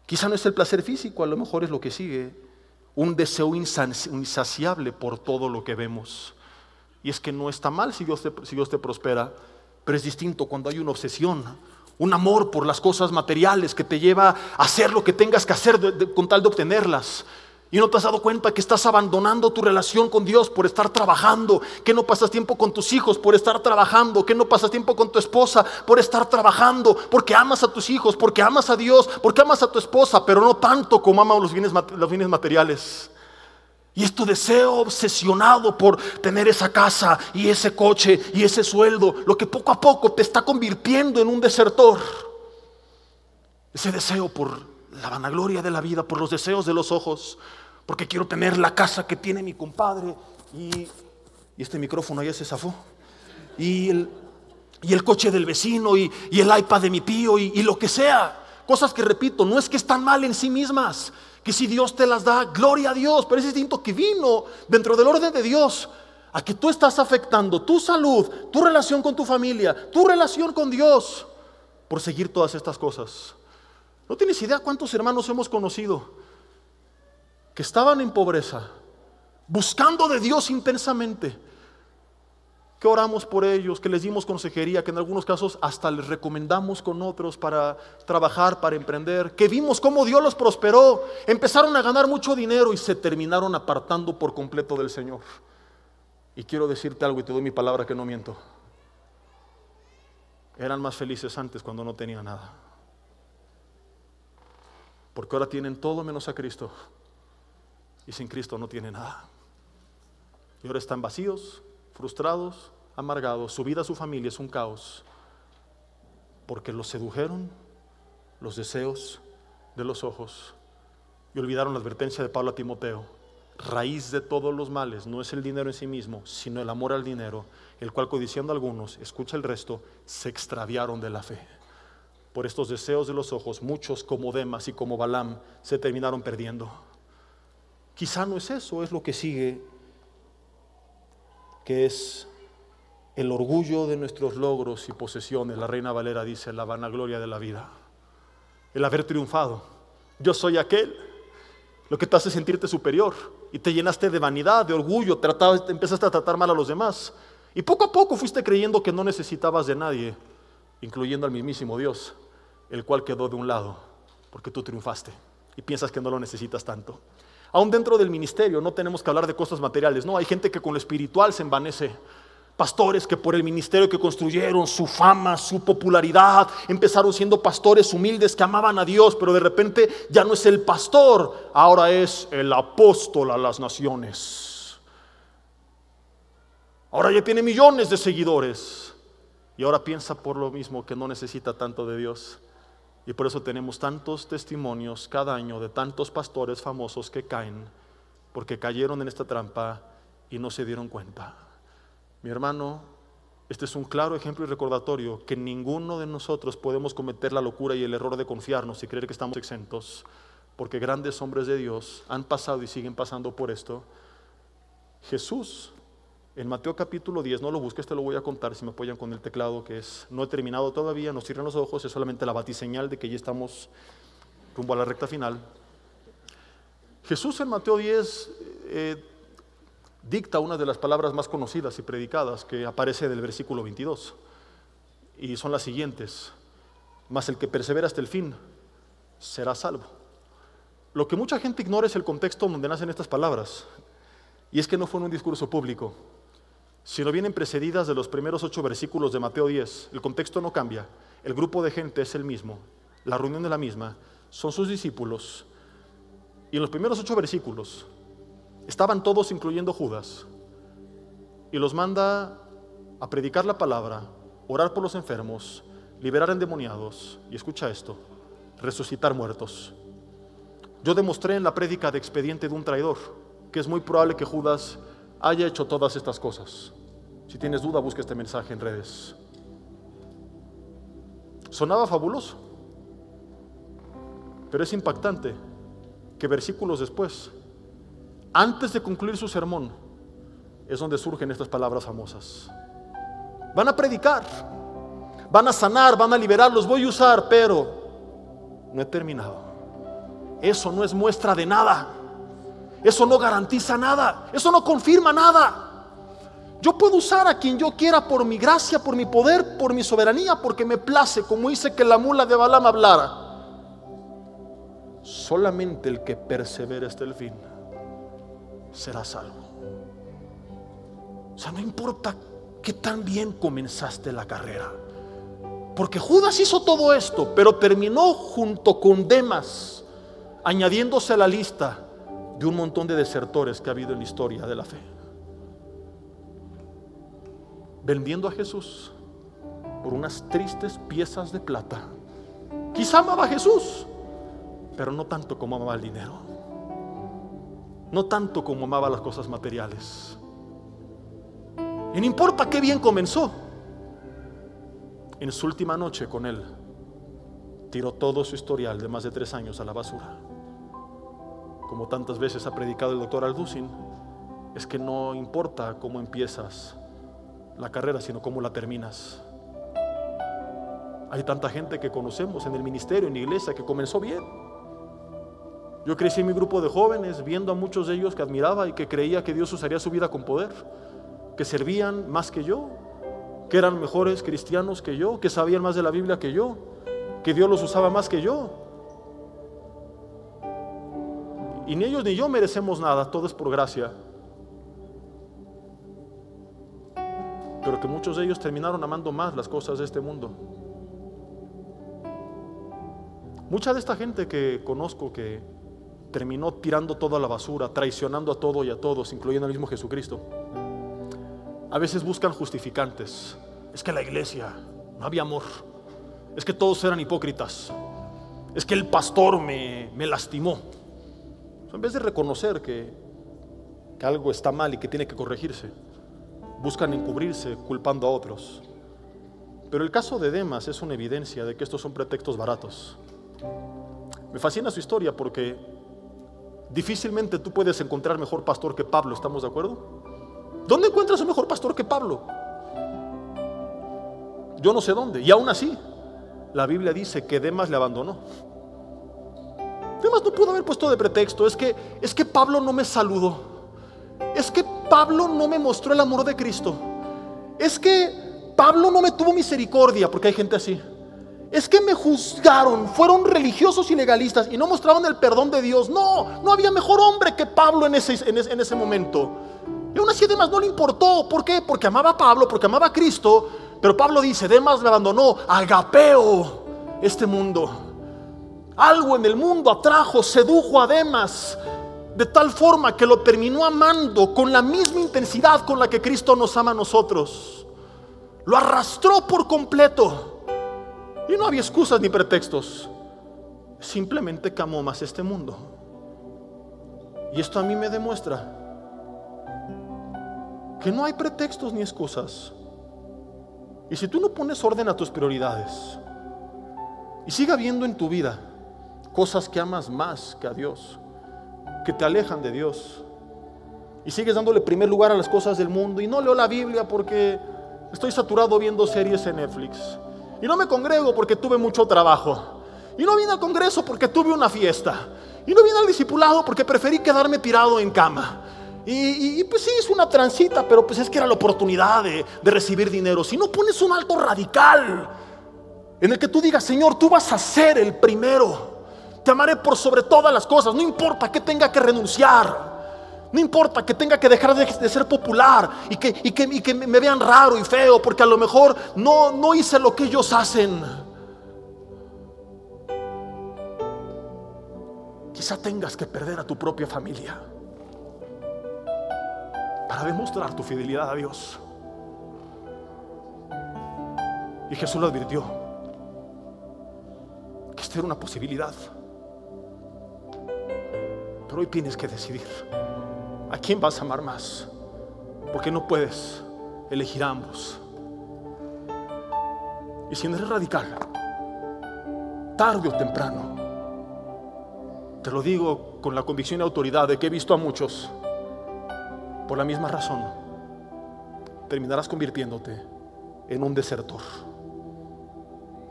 Quizá no es el placer físico, a lo mejor es lo que sigue: un deseo insaciable por todo lo que vemos. Y es que no está mal si Dios te prospera, pero es distinto cuando hay una obsesión, un amor por las cosas materiales que te lleva a hacer lo que tengas que hacer con tal de obtenerlas. Y no te has dado cuenta que estás abandonando tu relación con Dios por estar trabajando, que no pasas tiempo con tus hijos por estar trabajando, que no pasas tiempo con tu esposa por estar trabajando, porque amas a tus hijos, porque amas a Dios, porque amas a tu esposa, pero no tanto como amas los bienes materiales. Y es tu deseo obsesionado por tener esa casa y ese coche y ese sueldo, lo que poco a poco te está convirtiendo en un desertor. Ese deseo por la vanagloria de la vida, por los deseos de los ojos, porque quiero tener la casa que tiene mi compadre y este micrófono ya se zafó. Y el coche del vecino y el iPad de mi tío y lo que sea. Cosas que, repito, no es que están mal en sí mismas, que si Dios te las da, gloria a Dios, pero es distinto que vino dentro del orden de Dios a que tú estás afectando tu salud, tu relación con tu familia, tu relación con Dios, por seguir todas estas cosas. No tienes idea cuántos hermanos hemos conocido que estaban en pobreza, buscando de Dios intensamente, que oramos por ellos, que les dimos consejería, que en algunos casos hasta les recomendamos con otros para trabajar, para emprender, que vimos cómo Dios los prosperó, empezaron a ganar mucho dinero y se terminaron apartando por completo del Señor. Y quiero decirte algo y te doy mi palabra que no miento. Eran más felices antes cuando no tenían nada. Porque ahora tienen todo menos a Cristo. Y sin Cristo no tienen nada. Y ahora están vacíos, frustrados, amargados. Su vida, su familia es un caos. Porque los sedujeron los deseos de los ojos. Y olvidaron la advertencia de Pablo a Timoteo. Raíz de todos los males no es el dinero en sí mismo, sino el amor al dinero, el cual codiciando algunos, escucha el resto, se extraviaron de la fe. Por estos deseos de los ojos, muchos como Demas y como Balaam se terminaron perdiendo. Quizá no es eso, es lo que sigue, que es el orgullo de nuestros logros y posesiones. La Reina Valera dice, la vanagloria de la vida, el haber triunfado. Yo soy aquel, lo que te hace sentirte superior, y te llenaste de vanidad, de orgullo, empezaste a tratar mal a los demás, y poco a poco fuiste creyendo que no necesitabas de nadie, incluyendo al mismísimo Dios, el cual quedó de un lado, porque tú triunfaste, y piensas que no lo necesitas tanto. Aún dentro del ministerio no tenemos que hablar de cosas materiales, no, hay gente que con lo espiritual se envanece. Pastores que por el ministerio que construyeron, su fama, su popularidad, empezaron siendo pastores humildes que amaban a Dios, pero de repente ya no es el pastor, ahora es el apóstol a las naciones. Ahora ya tiene millones de seguidores y ahora piensa por lo mismo que no necesita tanto de Dios. Y por eso tenemos tantos testimonios cada año de tantos pastores famosos que caen porque cayeron en esta trampa y no se dieron cuenta. Mi hermano, este es un claro ejemplo y recordatorio que ninguno de nosotros podemos cometer la locura y el error de confiarnos y creer que estamos exentos, porque grandes hombres de Dios han pasado y siguen pasando por esto. Jesús, en Mateo capítulo 10, no lo busques, te lo voy a contar si me apoyan con el teclado, que es, no he terminado todavía, no cierren los ojos, es solamente la batiseñal de que ya estamos rumbo a la recta final. Jesús en Mateo 10 dicta una de las palabras más conocidas y predicadas que aparece del versículo 22 y son las siguientes: mas el que persevera hasta el fin será salvo. Lo que mucha gente ignora es el contexto donde nacen estas palabras, y es que no fue en un discurso público, sino vienen precedidas de los primeros 8 versículos de Mateo 10. El contexto no cambia, el grupo de gente es el mismo, la reunión es la misma, son sus discípulos, y en los primeros 8 versículos estaban todos, incluyendo Judas, y los manda a predicar la palabra, orar por los enfermos, liberar endemoniados, y escucha esto, resucitar muertos. Yo demostré en la prédica de expediente de un traidor que es muy probable que Judas haya hecho todas estas cosas. Si tienes duda, busca este mensaje en redes. Sonaba fabuloso, pero es impactante que versículos después, antes de concluir su sermón, es donde surgen estas palabras famosas. Van a predicar, van a sanar, van a liberar, los voy a usar, pero no he terminado. Eso no es muestra de nada. Eso no garantiza nada. Eso no confirma nada. Yo puedo usar a quien yo quiera por mi gracia, por mi poder, por mi soberanía, porque me place, como hice que la mula de Balaam hablara. Solamente el que persevere hasta el fin será salvo. O sea, no importa qué tan bien comenzaste la carrera, porque Judas hizo todo esto, pero terminó junto con Demas, añadiéndose a la lista de un montón de desertores que ha habido en la historia de la fe, vendiendo a Jesús por unas tristes piezas de plata. Quizá amaba a Jesús, pero no tanto como amaba el dinero, no tanto como amaba las cosas materiales. Y no importa qué bien comenzó, en su última noche con él tiró todo su historial de más de 3 años a la basura. Como tantas veces ha predicado el doctor Alducin, es que no importa cómo empiezas la carrera, sino cómo la terminas. Hay tanta gente que conocemos en el ministerio, en la iglesia, que comenzó bien. Yo crecí en mi grupo de jóvenes viendo a muchos de ellos que admiraba y que creía que Dios usaría su vida con poder, que servían más que yo, que eran mejores cristianos que yo, que sabían más de la Biblia que yo, que Dios los usaba más que yo. Y ni ellos ni yo merecemos nada, todo es por gracia. Pero que muchos de ellos terminaron amando más las cosas de este mundo. Mucha de esta gente que conozco que terminó tirando todo a la basura, traicionando a todo y a todos, incluyendo al mismo Jesucristo, a veces buscan justificantes. Es que la iglesia no había amor, es que todos eran hipócritas, es que el pastor me lastimó. En vez de reconocer que algo está mal y que tiene que corregirse, buscan encubrirse culpando a otros. Pero el caso de Demas es una evidencia de que estos son pretextos baratos. Me fascina su historia porque difícilmente tú puedes encontrar mejor pastor que Pablo, ¿estamos de acuerdo? ¿Dónde encuentras un mejor pastor que Pablo? Yo no sé dónde. Y aún así, la Biblia dice que Demas le abandonó. Demas no pudo haber puesto de pretexto, es que Pablo no me saludó, es que Pablo no me mostró el amor de Cristo, es que Pablo no me tuvo misericordia, porque hay gente así. Es que me juzgaron, fueron religiosos y legalistas y no mostraron el perdón de Dios. No había mejor hombre que Pablo en ese momento. Y aún así Demas no le importó. ¿Por qué? Porque amaba a Pablo, porque amaba a Cristo. Pero Pablo dice, Demas me abandonó, agapeo este mundo. Algo en el mundo atrajo, sedujo a Demas de tal forma que lo terminó amando con la misma intensidad con la que Cristo nos ama a nosotros. Lo arrastró por completo. Y no había excusas ni pretextos, simplemente que amó más este mundo. Y esto a mí me demuestra que no hay pretextos ni excusas. Y si tú no pones orden a tus prioridades y sigue habiendo en tu vida cosas que amas más que a Dios, que te alejan de Dios, y sigues dándole primer lugar a las cosas del mundo, y no leo la Biblia porque estoy saturado viendo series en Netflix, y no me congrego porque tuve mucho trabajo, y no vine al congreso porque tuve una fiesta, y no vine al discipulado porque preferí quedarme tirado en cama, y pues sí, es una transita, pero pues es que era la oportunidad de recibir dinero. Si no pones un alto radical en el que tú digas, Señor, tú vas a ser el primero, te amaré por sobre todas las cosas, no importa que tenga que renunciar, no importa que tenga que dejar de ser popular y que me vean raro y feo porque a lo mejor no hice lo que ellos hacen. Quizá tengas que perder a tu propia familia para demostrar tu fidelidad a Dios. Y Jesús lo advirtió que esta era una posibilidad. Pero hoy tienes que decidir a quién vas a amar más, porque no puedes elegir a ambos. Y si no eres radical, tarde o temprano, te lo digo con la convicción y autoridad de que he visto a muchos, por la misma razón, terminarás convirtiéndote en un desertor.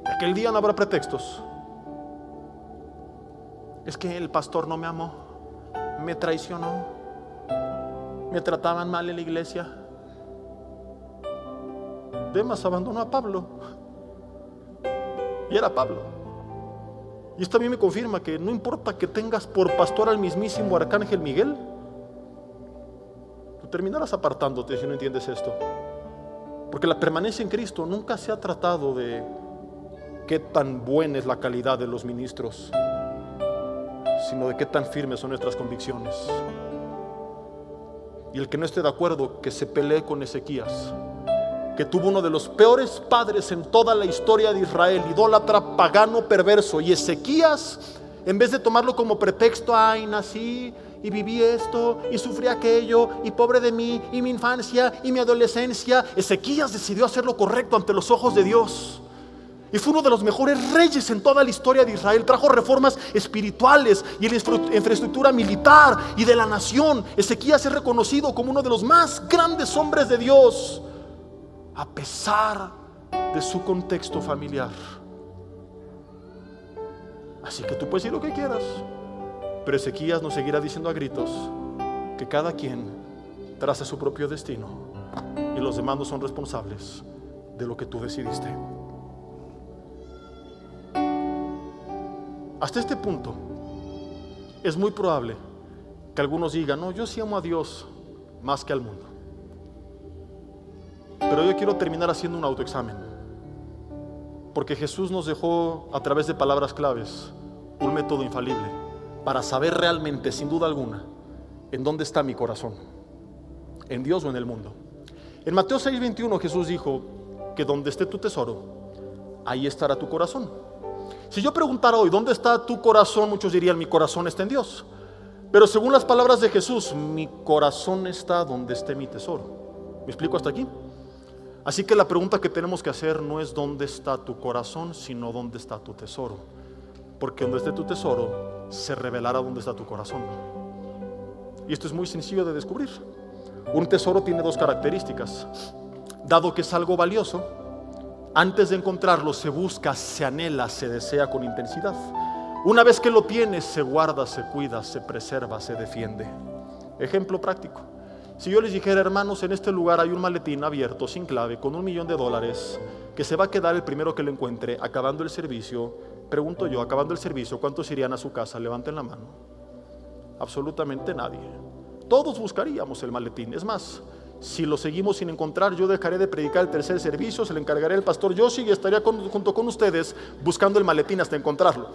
Aquel día no habrá pretextos. Es que el pastor no me amó, me traicionó, me trataban mal en la iglesia. Demas abandonó a Pablo, y era Pablo. Y esto a mí me confirma que no importa que tengas por pastor al mismísimo arcángel Miguel, tú terminarás apartándote si no entiendes esto. Porque la permanencia en Cristo nunca se ha tratado de qué tan buena es la calidad de los ministros, sino de qué tan firmes son nuestras convicciones. Y el que no esté de acuerdo, que se pelee con Ezequías, que tuvo uno de los peores padres en toda la historia de Israel, idólatra, pagano, perverso. Y Ezequías, en vez de tomarlo como pretexto, ay, nací y viví esto y sufrí aquello y pobre de mí y mi infancia y mi adolescencia, Ezequías decidió hacer lo correcto ante los ojos de Dios. Y fue uno de los mejores reyes en toda la historia de Israel. Trajo reformas espirituales y la infraestructura militar y de la nación. Ezequías es reconocido como uno de los más grandes hombres de Dios, a pesar de su contexto familiar. Así que tú puedes decir lo que quieras, pero Ezequías nos seguirá diciendo a gritos que cada quien traza su propio destino y los demás no son responsables de lo que tú decidiste. Hasta este punto es muy probable que algunos digan, no, yo sí amo a Dios más que al mundo. Pero yo quiero terminar haciendo un autoexamen, porque Jesús nos dejó a través de palabras claves un método infalible para saber realmente, sin duda alguna, en dónde está mi corazón, en Dios o en el mundo. En Mateo 6:21 Jesús dijo que donde esté tu tesoro, ahí estará tu corazón. Si yo preguntara hoy, ¿dónde está tu corazón? Muchos dirían, mi corazón está en Dios. Pero según las palabras de Jesús, mi corazón está donde esté mi tesoro. ¿Me explico hasta aquí? Así que la pregunta que tenemos que hacer no es dónde está tu corazón, sino dónde está tu tesoro. Porque donde esté tu tesoro, se revelará dónde está tu corazón. Y esto es muy sencillo de descubrir. Un tesoro tiene dos características. Dado que es algo valioso, antes de encontrarlo se busca, se anhela, se desea con intensidad. Una vez que lo tienes, se guarda, se cuida, se preserva, se defiende. Ejemplo práctico. Si yo les dijera, hermanos, en este lugar hay un maletín abierto, sin clave, con $1 millón, que se va a quedar el primero que lo encuentre, acabando el servicio. Pregunto yo, acabando el servicio, ¿cuántos irían a su casa? Levanten la mano. Absolutamente nadie. Todos buscaríamos el maletín. Es más, si lo seguimos sin encontrar, yo dejaré de predicar el tercer servicio, se le encargaré al pastor Yoshi y estaría junto con ustedes buscando el maletín hasta encontrarlo.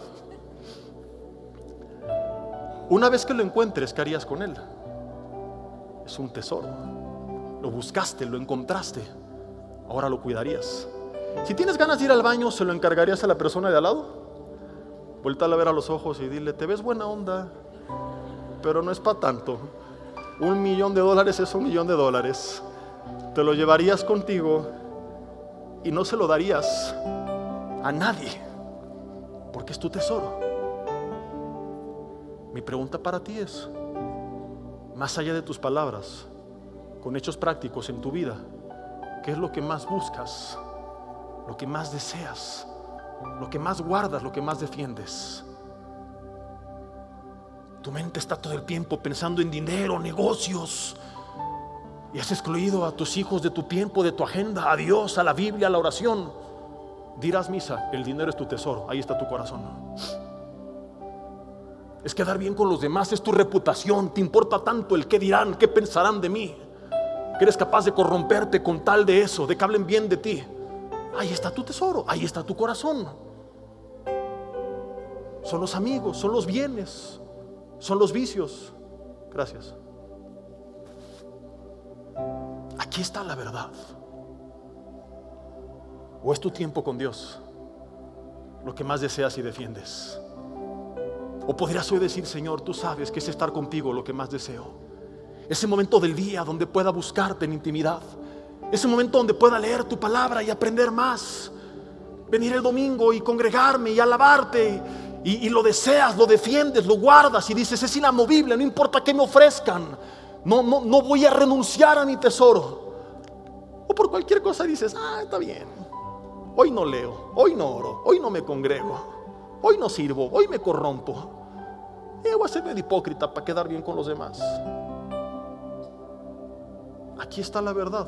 Una vez que lo encuentres, ¿qué harías con él? Es un tesoro. Lo buscaste, lo encontraste, ahora lo cuidarías. Si tienes ganas de ir al baño, ¿se lo encargarías a la persona de al lado? Vuéltala a ver a los ojos y dile, te ves buena onda, pero no es para tanto. $1 millón es $1 millón. Te lo llevarías contigo y no se lo darías a nadie, porque es tu tesoro. Mi pregunta para ti es, más allá de tus palabras, con hechos prácticos en tu vida, ¿qué es lo que más buscas? Lo que más deseas, lo que más guardas, lo que más defiendes. Tu mente está todo el tiempo pensando en dinero, negocios, y has excluido a tus hijos de tu tiempo, de tu agenda, a Dios, a la Biblia, a la oración. Dirás misa, el dinero es tu tesoro, ahí está tu corazón. Es quedar bien con los demás, es tu reputación, te importa tanto el qué dirán, qué pensarán de mí, que eres capaz de corromperte con tal de eso, de que hablen bien de ti. Ahí está tu tesoro, ahí está tu corazón. Son los amigos, son los bienes, son los vicios. Gracias. Aquí está la verdad. ¿O es tu tiempo con Dios lo que más deseas y defiendes? ¿O podrías hoy decir, Señor, tú sabes que es estar contigo lo que más deseo? Ese momento del día donde pueda buscarte en intimidad, ese momento donde pueda leer tu palabra y aprender más, venir el domingo y congregarme y alabarte, y lo deseas, lo defiendes, lo guardas y dices, es inamovible, no importa qué me ofrezcan, no voy a renunciar a mi tesoro. O por cualquier cosa dices, está bien, hoy no leo, hoy no oro, hoy no me congrego, hoy no sirvo, hoy me corrompo, voy a ser medio hipócrita para quedar bien con los demás. Aquí está la verdad,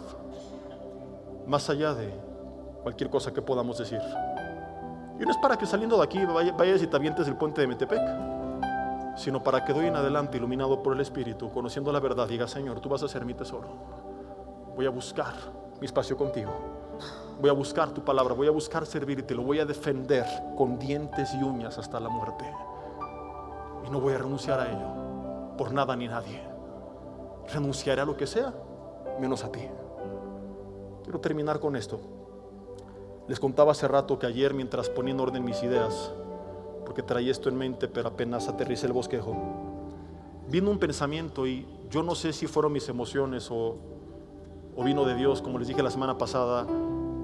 más allá de cualquier cosa que podamos decir. Y no es para que saliendo de aquí vayas y te avientes del puente de Metepec, sino para que de hoy en adelante, iluminado por el Espíritu, conociendo la verdad, diga, Señor, tú vas a ser mi tesoro. Voy a buscar mi espacio contigo, voy a buscar tu palabra, voy a buscar servirte, lo voy a defender con dientes y uñas hasta la muerte. y no voy a renunciar a ello por nada ni nadie. Renunciaré a lo que sea, menos a ti. Quiero terminar con esto. Les contaba hace rato que ayer, mientras ponía en orden mis ideas, porque traía esto en mente, pero apenas aterricé el bosquejo, vino un pensamiento y yo no sé si fueron mis emociones o vino de Dios. Como les dije la semana pasada,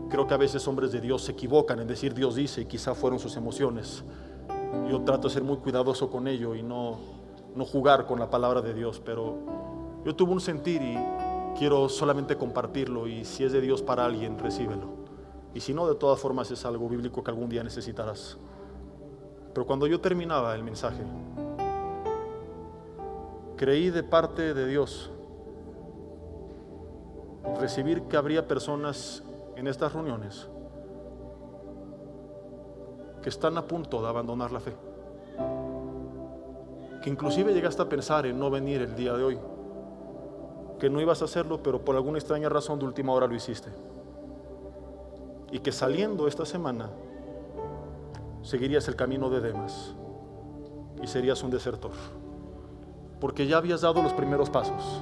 creo que a veces hombres de Dios se equivocan en decir Dios dice, y quizá fueron sus emociones. Yo trato de ser muy cuidadoso con ello y no jugar con la palabra de Dios, pero yo tuve un sentir y quiero solamente compartirlo, y si es de Dios para alguien, recíbelo. Y si no, de todas formas es algo bíblico que algún día necesitarás. Pero cuando yo terminaba el mensaje, creí de parte de Dios recibir que habría personas en estas reuniones que están a punto de abandonar la fe, que inclusive llegaste a pensar en no venir el día de hoy, que no ibas a hacerlo, pero por alguna extraña razón de última hora lo hiciste, y que saliendo esta semana seguirías el camino de Demas y serías un desertor, porque ya habías dado los primeros pasos.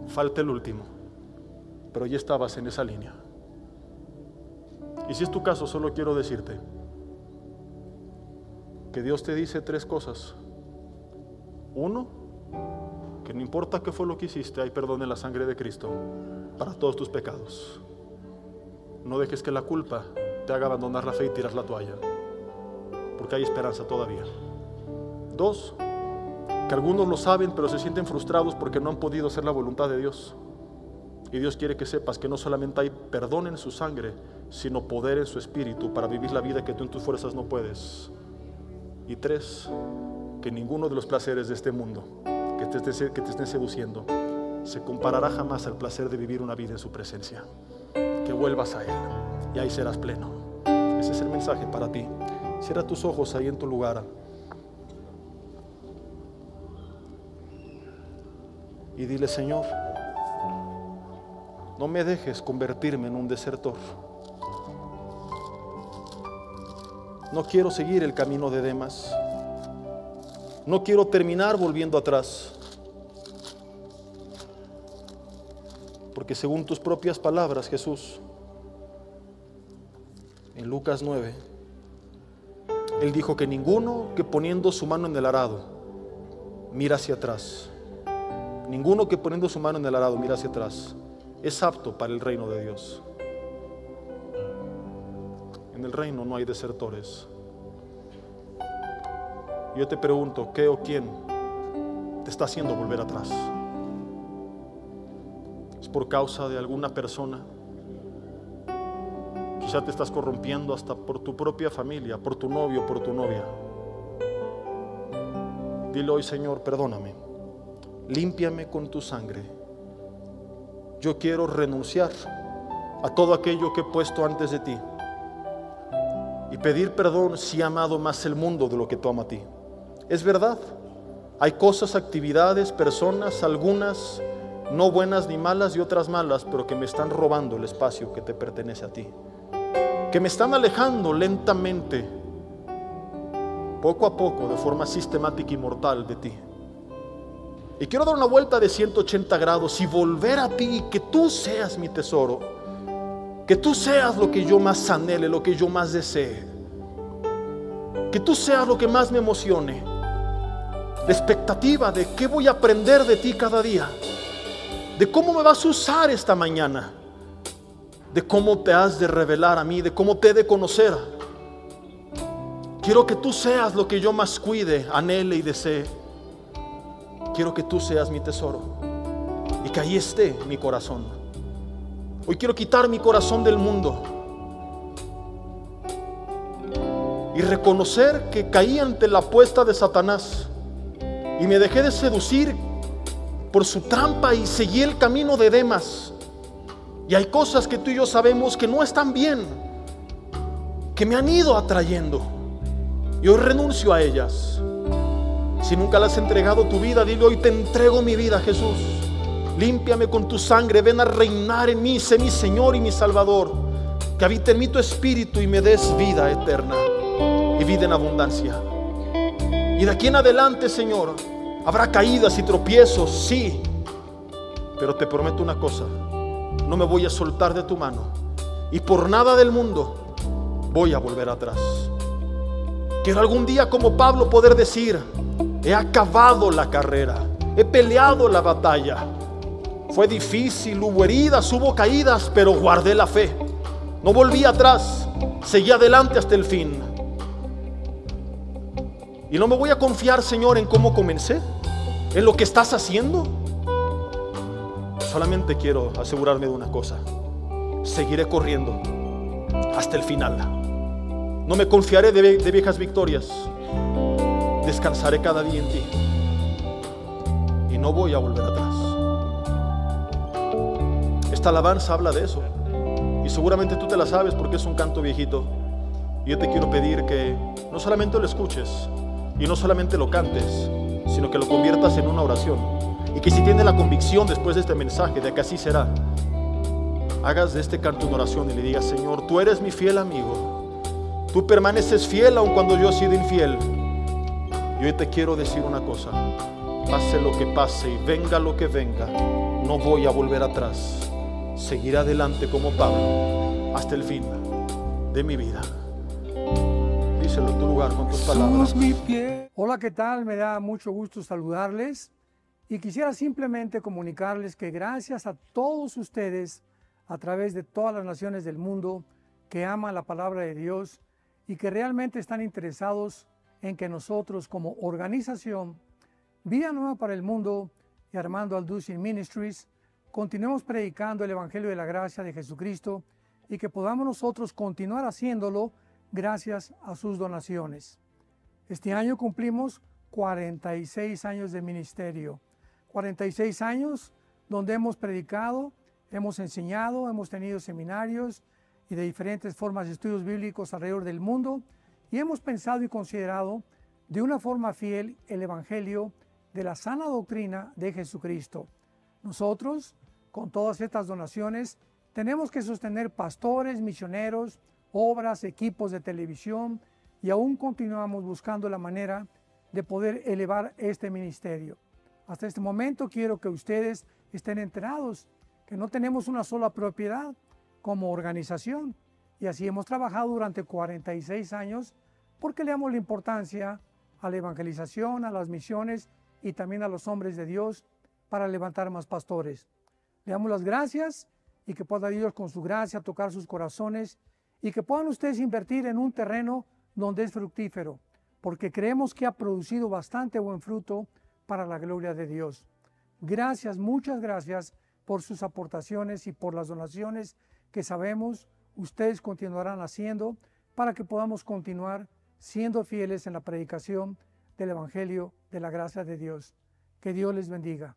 Falta el último, pero ya estabas en esa línea. Y si es tu caso, solo quiero decirte que Dios te dice 3 cosas. 1, que no importa qué fue lo que hiciste, hay perdón en la sangre de Cristo para todos tus pecados. No dejes que la culpa te haga abandonar la fe y tirar la toalla, porque hay esperanza todavía. 2, que algunos lo saben pero se sienten frustrados porque no han podido hacer la voluntad de Dios, y Dios quiere que sepas que no solamente hay perdón en su sangre, sino poder en su espíritu para vivir la vida que tú en tus fuerzas no puedes. Y 3, que ninguno de los placeres de este mundo que te estén seduciendo se comparará jamás al placer de vivir una vida en su presencia. Que vuelvas a Él y ahí serás pleno. Ese es el mensaje para ti. Cierra tus ojos ahí en tu lugar y dile: Señor, no me dejes convertirme en un desertor. No quiero seguir el camino de Demas. No quiero terminar volviendo atrás, porque según tus propias palabras, Jesús, en Lucas 9, Él dijo que ninguno que poniendo su mano en el arado mira hacia atrás, ninguno que poniendo su mano en el arado mira hacia atrás, es apto para el reino de Dios. En el reino no hay desertores. Yo te pregunto, ¿qué o quién te está haciendo volver atrás? ¿Es por causa de alguna persona? Quizá te estás corrompiendo hasta por tu propia familia, por tu novio, por tu novia. Dile hoy: Señor, perdóname, límpiame con tu sangre. Yo quiero renunciar a todo aquello que he puesto antes de ti y pedir perdón si he amado más el mundo de lo que tú amas a ti. Es verdad, hay cosas, actividades, personas, algunas no buenas ni malas y otras malas, pero que me están robando el espacio que te pertenece a ti, que me están alejando lentamente, poco a poco, de forma sistemática y mortal de ti. Y quiero dar una vuelta de 180 grados y volver a ti, que tú seas mi tesoro, que tú seas lo que yo más anhele, lo que yo más desee, que tú seas lo que más me emocione. La expectativa de qué voy a aprender de ti cada día, de cómo me vas a usar esta mañana, de cómo te has de revelar a mí, de cómo te he de conocer. Quiero que tú seas lo que yo más cuide, anhele y desee. Quiero que tú seas mi tesoro y que ahí esté mi corazón. Hoy quiero quitar mi corazón del mundo y reconocer que caí ante la apuesta de Satanás y me dejé de seducir por su trampa y seguí el camino de Demas. Y hay cosas que tú y yo sabemos que no están bien, que me han ido atrayendo, y hoy renuncio a ellas. Si nunca le has entregado tu vida, dile hoy: te entrego mi vida, Jesús. Límpiame con tu sangre, ven a reinar en mí, sé mi Señor y mi Salvador. Que habite en mí tu espíritu y me des vida eterna y vida en abundancia. Y de aquí en adelante, Señor, habrá caídas y tropiezos, sí. Pero te prometo una cosa: no me voy a soltar de tu mano. Y por nada del mundo voy a volver atrás. Quiero algún día, como Pablo, poder decir: he acabado la carrera, he peleado la batalla. Fue difícil, hubo heridas, hubo caídas, pero guardé la fe. No volví atrás, seguí adelante hasta el fin. Y no me voy a confiar, Señor, en cómo comencé, en lo que estás haciendo. Solamente quiero asegurarme de una cosa: seguiré corriendo hasta el final. No me confiaré de viejas victorias. Descansaré cada día en ti y no voy a volver atrás. Esta alabanza habla de eso, y seguramente tú te la sabes porque es un canto viejito. Y yo te quiero pedir que no solamente lo escuches y no solamente lo cantes, sino que lo conviertas en una oración. Y que si tienes la convicción después de este mensaje de que así será, hagas de este canto una oración y le digas: Señor, tú eres mi fiel amigo, tú permaneces fiel aun cuando yo he sido infiel. Y hoy te quiero decir una cosa: pase lo que pase y venga lo que venga, no voy a volver atrás. Seguiré adelante como Pablo hasta el fin de mi vida. Díselo en tu lugar con tus palabras. Hola, ¿qué tal? Me da mucho gusto saludarles y quisiera simplemente comunicarles que gracias a todos ustedes a través de todas las naciones del mundo que aman la palabra de Dios y que realmente están interesados en que nosotros, como organización Vida Nueva para el Mundo y Armando Alducin Ministries, continuemos predicando el Evangelio de la Gracia de Jesucristo y que podamos nosotros continuar haciéndolo gracias a sus donaciones. Este año cumplimos 46 años de ministerio, 46 años donde hemos predicado, hemos enseñado, hemos tenido seminarios y de diferentes formas de estudios bíblicos alrededor del mundo, y hemos pensado y considerado de una forma fiel el Evangelio de la sana doctrina de Jesucristo. Nosotros, con todas estas donaciones, tenemos que sostener pastores, misioneros, obras, equipos de televisión, y aún continuamos buscando la manera de poder elevar este ministerio. Hasta este momento quiero que ustedes estén enterados que no tenemos una sola propiedad como organización, y así hemos trabajado durante 46 años porque le damos la importancia a la evangelización, a las misiones y también a los hombres de Dios para levantar más pastores. Le damos las gracias y que pueda Dios con su gracia tocar sus corazones y que puedan ustedes invertir en un terreno donde es fructífero, porque creemos que ha producido bastante buen fruto para la gloria de Dios. Gracias, muchas gracias por sus aportaciones y por las donaciones que sabemos ustedes continuarán haciendo para que podamos continuar siendo fieles en la predicación del Evangelio de la gracia de Dios. Que Dios les bendiga.